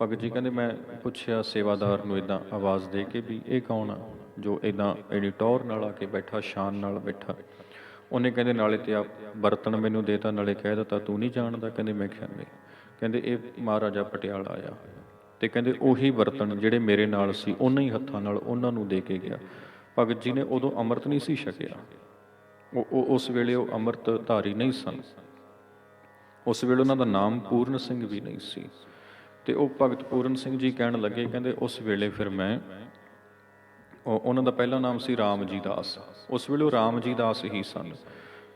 ਭਗਤ ਜੀ ਕਹਿੰਦੇ ਮੈਂ ਪੁੱਛਿਆ ਸੇਵਾਦਾਰ ਨੂੰ ਇੱਦਾਂ ਆਵਾਜ਼ ਦੇ ਕੇ ਵੀ ਇਹ ਕੌਣ ਆ ਜੋ ਇੱਦਾਂ ਐਡੀ ਟੌਰ ਨਾਲ ਆ ਕੇ ਬੈਠਾ, ਸ਼ਾਨ ਨਾਲ ਬੈਠਾ। ਉਹਨੇ ਕਹਿੰਦੇ ਨਾਲੇ ਤੇ ਆ ਬਰਤਨ ਮੈਨੂੰ ਦੇਤਾ, ਨਾਲੇ ਕਹਿ ਦਿੱਤਾ ਤੂੰ ਨਹੀਂ ਜਾਣਦਾ। ਕਹਿੰਦੇ ਮੈਂ ਕਿਹਾ ਨਹੀਂ। ਕਹਿੰਦੇ ਇਹ ਮਹਾਰਾਜਾ ਪਟਿਆਲਾ ਆ, ਤੇ ਕਹਿੰਦੇ ਉਹੀ ਬਰਤਨ ਜਿਹੜੇ ਮੇਰੇ ਨਾਲ ਸੀ ਉਹਨਾਂ ਹੀ ਹੱਥਾਂ ਨਾਲ ਉਹਨਾਂ ਨੂੰ ਦੇ ਕੇ ਗਿਆ। ਭਗਤ ਜੀ ਨੇ ਉਦੋਂ ਅੰਮ੍ਰਿਤ ਨਹੀਂ ਸੀ ਛਕਿਆ, ਉਹ ਉਸ ਵੇਲੇ ਉਹ ਅੰਮ੍ਰਿਤ ਧਾਰੀ ਨਹੀਂ ਸਨ, ਉਸ ਵੇਲੇ ਉਹਨਾਂ ਦਾ ਨਾਮ ਪੂਰਨ ਸਿੰਘ ਵੀ ਨਹੀਂ ਸੀ। ਤੇ ਉਹ ਭਗਤ ਪੂਰਨ ਸਿੰਘ ਜੀ ਕਹਿਣ ਲੱਗੇ, ਕਹਿੰਦੇ ਉਸ ਵੇਲੇ ਫਿਰ ਮੈਂ, ਉਹਨਾਂ ਦਾ ਪਹਿਲਾ ਨਾਮ ਸੀ ਰਾਮ ਜੀ ਦਾਸ, ਉਸ ਵੇਲੇ ਉਹ ਰਾਮ ਜੀ ਦਾਸ ਹੀ ਸਨ।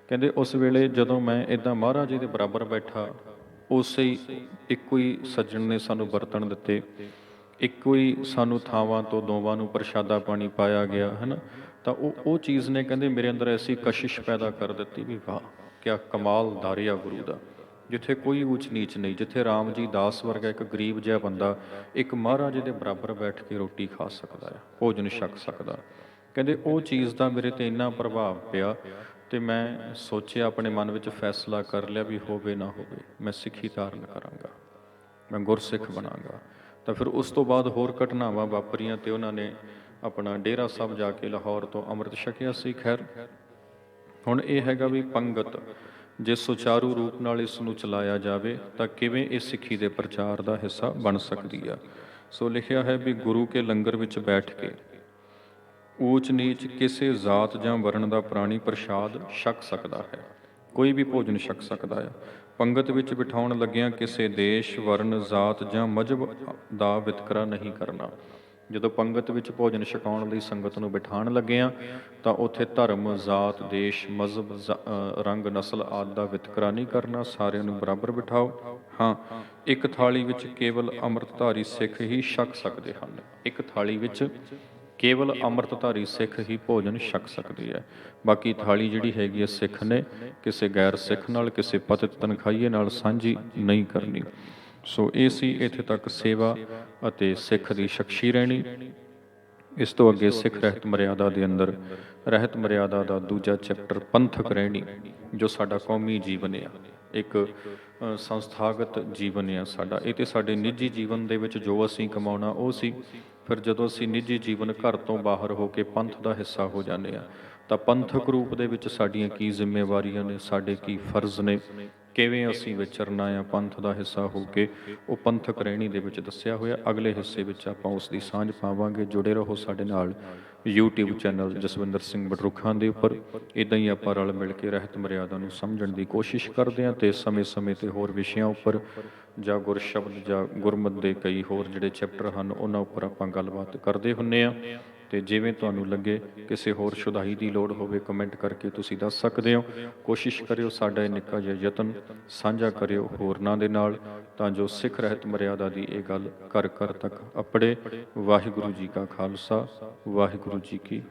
ਕਹਿੰਦੇ ਉਸ ਵੇਲੇ ਜਦੋਂ ਮੈਂ ਇੱਦਾਂ ਮਹਾਰਾਜ ਜੀ ਦੇ ਬਰਾਬਰ ਬੈਠਾ, ਉਸੇ ਹੀ ਇੱਕੋ ਹੀ ਸੱਜਣ ਨੇ ਸਾਨੂੰ ਬਰਤਨ ਦਿੱਤੇ, ਇੱਕੋ ਹੀ ਸਾਨੂੰ ਥਾਵਾਂ ਤੋਂ ਦੋਵਾਂ ਨੂੰ ਪ੍ਰਸ਼ਾਦਾ ਪਾਣੀ ਪਾਇਆ ਗਿਆ ਹੈ ਨਾ। ਤਾਂ ਉਹ ਚੀਜ਼ ਨੇ ਕਹਿੰਦੇ ਮੇਰੇ ਅੰਦਰ ਐਸੀ ਕਸ਼ਿਸ਼ ਪੈਦਾ ਕਰ ਦਿੱਤੀ ਵੀ ਵਾਹ ਕਿਆ ਕਮਾਲ ਦਾਰਿਆ ਗੁਰੂ ਦਾ, ਜਿੱਥੇ ਕੋਈ ਊਚ ਨੀਚ ਨਹੀਂ, ਜਿੱਥੇ ਰਾਮ ਜੀ ਦਾਸ ਵਰਗਾ ਇੱਕ ਗਰੀਬ ਜਿਹਾ ਬੰਦਾ ਇੱਕ ਮਹਾਰਾਜ ਦੇ ਬਰਾਬਰ ਬੈਠ ਕੇ ਰੋਟੀ ਖਾ ਸਕਦਾ ਹੈ, ਭੋਜਨ ਛਕ ਸਕਦਾ। ਕਹਿੰਦੇ ਉਹ ਚੀਜ਼ ਦਾ ਮੇਰੇ 'ਤੇ ਇੰਨਾ ਪ੍ਰਭਾਵ ਪਿਆ ਤੇ ਮੈਂ ਸੋਚਿਆ, ਆਪਣੇ ਮਨ ਵਿੱਚ ਫੈਸਲਾ ਕਰ ਲਿਆ ਵੀ ਹੋਵੇ ਨਾ ਹੋਵੇ ਮੈਂ ਸਿੱਖੀ ਧਾਰਨ ਕਰਾਂਗਾ, ਮੈਂ ਗੁਰਸਿੱਖ ਬਣਾਂਗਾ। ਤਾਂ ਫਿਰ ਉਸ ਤੋਂ ਬਾਅਦ ਹੋਰ ਘਟਨਾਵਾਂ ਵਾਪਰੀਆਂ ਤੇ ਉਹਨਾਂ ਨੇ ਆਪਣਾ ਡੇਰਾ ਸਾਹਿਬ ਜਾ ਕੇ ਲਾਹੌਰ ਤੋਂ ਅੰਮ੍ਰਿਤ ਛਕਿਆ ਸੀ। ਖੈਰ ਹੁਣ ਇਹ ਹੈਗਾ ਵੀ ਪੰਗਤ ਜੇ ਸੁਚਾਰੂ ਰੂਪ ਨਾਲ ਇਸ ਨੂੰ ਚਲਾਇਆ ਜਾਵੇ ਤਾਂ ਕਿਵੇਂ ਇਹ ਸਿੱਖੀ ਦੇ ਪ੍ਰਚਾਰ ਦਾ ਹਿੱਸਾ ਬਣ ਸਕਦੀ ਆ। ਸੋ ਲਿਖਿਆ ਹੈ ਵੀ ਗੁਰੂ ਕੇ ਲੰਗਰ ਵਿੱਚ ਬੈਠ ਕੇ ਊਚ ਨੀਚ ਕਿਸੇ ਜ਼ਾਤ ਜਾਂ ਵਰਣ ਦਾ ਪ੍ਰਾਣੀ ਪ੍ਰਸ਼ਾਦ ਛਕ ਸਕਦਾ ਹੈ, ਕੋਈ ਵੀ ਭੋਜਨ ਛਕ ਸਕਦਾ ਹੈ। ਪੰਗਤ ਵਿੱਚ ਬਿਠਾਉਣ ਲੱਗਿਆਂ ਕਿਸੇ ਦੇਸ਼, ਵਰਨ, ਜ਼ਾਤ ਜਾਂ ਮਜ਼ਹਬ ਦਾ ਵਿਤਕਰਾ ਨਹੀਂ ਕਰਨਾ। ਜਦੋਂ ਪੰਗਤ ਵਿੱਚ ਭੋਜਨ ਛਕਾਉਣ ਲਈ ਸੰਗਤ ਨੂੰ ਬਿਠਾਉਣ ਲੱਗਿਆਂ ਤਾਂ ਉੱਥੇ ਧਰਮ, ਜ਼ਾਤ, ਦੇਸ਼, ਮਜ਼ਹਬ, ਰੰਗ, ਨਸਲ ਆਦਿ ਦਾ ਵਿਤਕਰਾ ਨਹੀਂ ਕਰਨਾ, ਸਾਰਿਆਂ ਨੂੰ ਬਰਾਬਰ ਬਿਠਾਓ। ਹਾਂ, ਇੱਕ ਥਾਲੀ ਵਿੱਚ ਕੇਵਲ ਅੰਮ੍ਰਿਤਧਾਰੀ ਸਿੱਖ ਹੀ ਛਕ ਸਕਦੇ ਹਨ, ਇੱਕ ਥਾਲੀ ਵਿੱਚ ਕੇਵਲ ਅੰਮ੍ਰਿਤਧਾਰੀ ਸਿੱਖ ਹੀ ਭੋਜਨ ਛਕ ਸਕਦੇ ਹੈ। ਬਾਕੀ ਥਾਲੀ ਜਿਹੜੀ ਹੈਗੀ ਹੈ ਸਿੱਖ ਨੇ ਕਿਸੇ ਗੈਰ ਸਿੱਖ ਨਾਲ, ਕਿਸੇ ਪਤਿਤ ਤਨਖਾਹੀਏ ਨਾਲ ਸਾਂਝੀ ਨਹੀਂ ਕਰਨੀ। ਸੋ ਇਹ ਸੀ ਇੱਥੇ ਤੱਕ ਸੇਵਾ ਅਤੇ ਸਿੱਖ ਦੀ ਸ਼ਖਸੀ ਰਹਿਣੀ। ਇਸ ਤੋਂ ਅੱਗੇ ਸਿੱਖ ਰਹਿਤ ਮਰਿਆਦਾ ਦੇ ਅੰਦਰ ਰਹਿਤ ਮਰਿਆਦਾ ਦਾ ਦੂਜਾ ਚੈਪਟਰ ਪੰਥਕ ਰਹਿਣੀ, ਜੋ ਸਾਡਾ ਕੌਮੀ ਜੀਵਨ ਆ, ਇੱਕ ਸੰਸਥਾਗਤ ਜੀਵਨ ਆ ਸਾਡਾ। ਇਹ ਤੇ ਸਾਡੇ ਨਿੱਜੀ ਜੀਵਨ ਦੇ ਵਿੱਚ ਜੋ ਅਸੀਂ ਕਮਾਉਣਾ ਉਹ ਸੀ। ਫਿਰ ਜਦੋਂ ਅਸੀਂ ਨਿੱਜੀ ਜੀਵਨ ਘਰ ਤੋਂ ਬਾਹਰ ਹੋ ਕੇ ਪੰਥ ਦਾ ਹਿੱਸਾ ਹੋ ਜਾਂਦੇ ਹਾਂ ਤਾਂ ਪੰਥਕ ਰੂਪ ਦੇ ਵਿੱਚ ਸਾਡੀਆਂ ਕੀ ਜ਼ਿੰਮੇਵਾਰੀਆਂ ਨੇ, ਸਾਡੇ ਕੀ ਫਰਜ਼ ਨੇ, ਕਿਵੇਂ ਅਸੀਂ ਵਿਚਰਨਾ ਆ ਪੰਥ ਦਾ ਹਿੱਸਾ ਹੋ ਕੇ, ਉਹ ਪੰਥਕ ਰਹਿਣੀ ਦੇ ਵਿੱਚ ਦੱਸਿਆ ਹੋਇਆ। ਅਗਲੇ ਹਿੱਸੇ ਵਿੱਚ ਆਪਾਂ ਉਸ ਦੀ ਸਾਂਝ ਪਾਵਾਂਗੇ। ਜੁੜੇ ਰਹੋ ਸਾਡੇ ਨਾਲ YouTube ਚੈਨਲ ਜਸਵਿੰਦਰ ਸਿੰਘ ਬਡਰੁੱਖਾਂ ਦੇ ਉੱਪਰ। ਇੱਦਾਂ ਹੀ ਆਪਾਂ ਰਲ ਮਿਲ ਕੇ ਰਹਿਤ ਮਰਿਆਦਾ ਨੂੰ ਸਮਝਣ ਦੀ ਕੋਸ਼ਿਸ਼ ਕਰਦੇ ਹਾਂ ਤੇ ਸਮੇਂ-ਸਮੇਂ 'ਤੇ ਹੋਰ ਵਿਸ਼ਿਆਂ ਉੱਪਰ ਜਾਂ ਗੁਰਸ਼ਬਦ ਜਾਂ ਗੁਰਮਤਿ ਦੇ ਕਈ ਹੋਰ ਜਿਹੜੇ ਚੈਪਟਰ ਹਨ ਉਹਨਾਂ ਉੱਪਰ ਆਪਾਂ ਗੱਲਬਾਤ ਕਰਦੇ ਹੁੰਦੇ ਹਾਂ। ਤੇ ਜਿਵੇਂ ਤੁਹਾਨੂੰ ਲੱਗੇ ਕਿਸੇ ਹੋਰ ਸ਼ੁਧਾਈ ਦੀ ਲੋੜ ਹੋਵੇ, ਕਮੈਂਟ ਕਰਕੇ ਤੁਸੀਂ ਦੱਸ ਸਕਦੇ ਹੋ। ਕੋਸ਼ਿਸ਼ ਕਰਿਓ ਸਾਡਾ ਇਹ ਨਿੱਕਾ ਜਿਹਾ ਯਤਨ ਸਾਂਝਾ ਕਰਿਓ ਹੋਰਨਾਂ ਦੇ ਨਾਲ, ਤਾਂ ਜੋ ਸਿੱਖ ਰਹਿਤ ਮਰਿਆਦਾ ਦੀ ਇਹ ਗੱਲ ਘਰ ਘਰ ਤੱਕ ਅੱਪੜੇ। ਵਾਹਿਗੁਰੂ ਜੀ ਕਾ ਖਾਲਸਾ, ਵਾਹਿਗੁਰੂ ਜੀ ਕੀ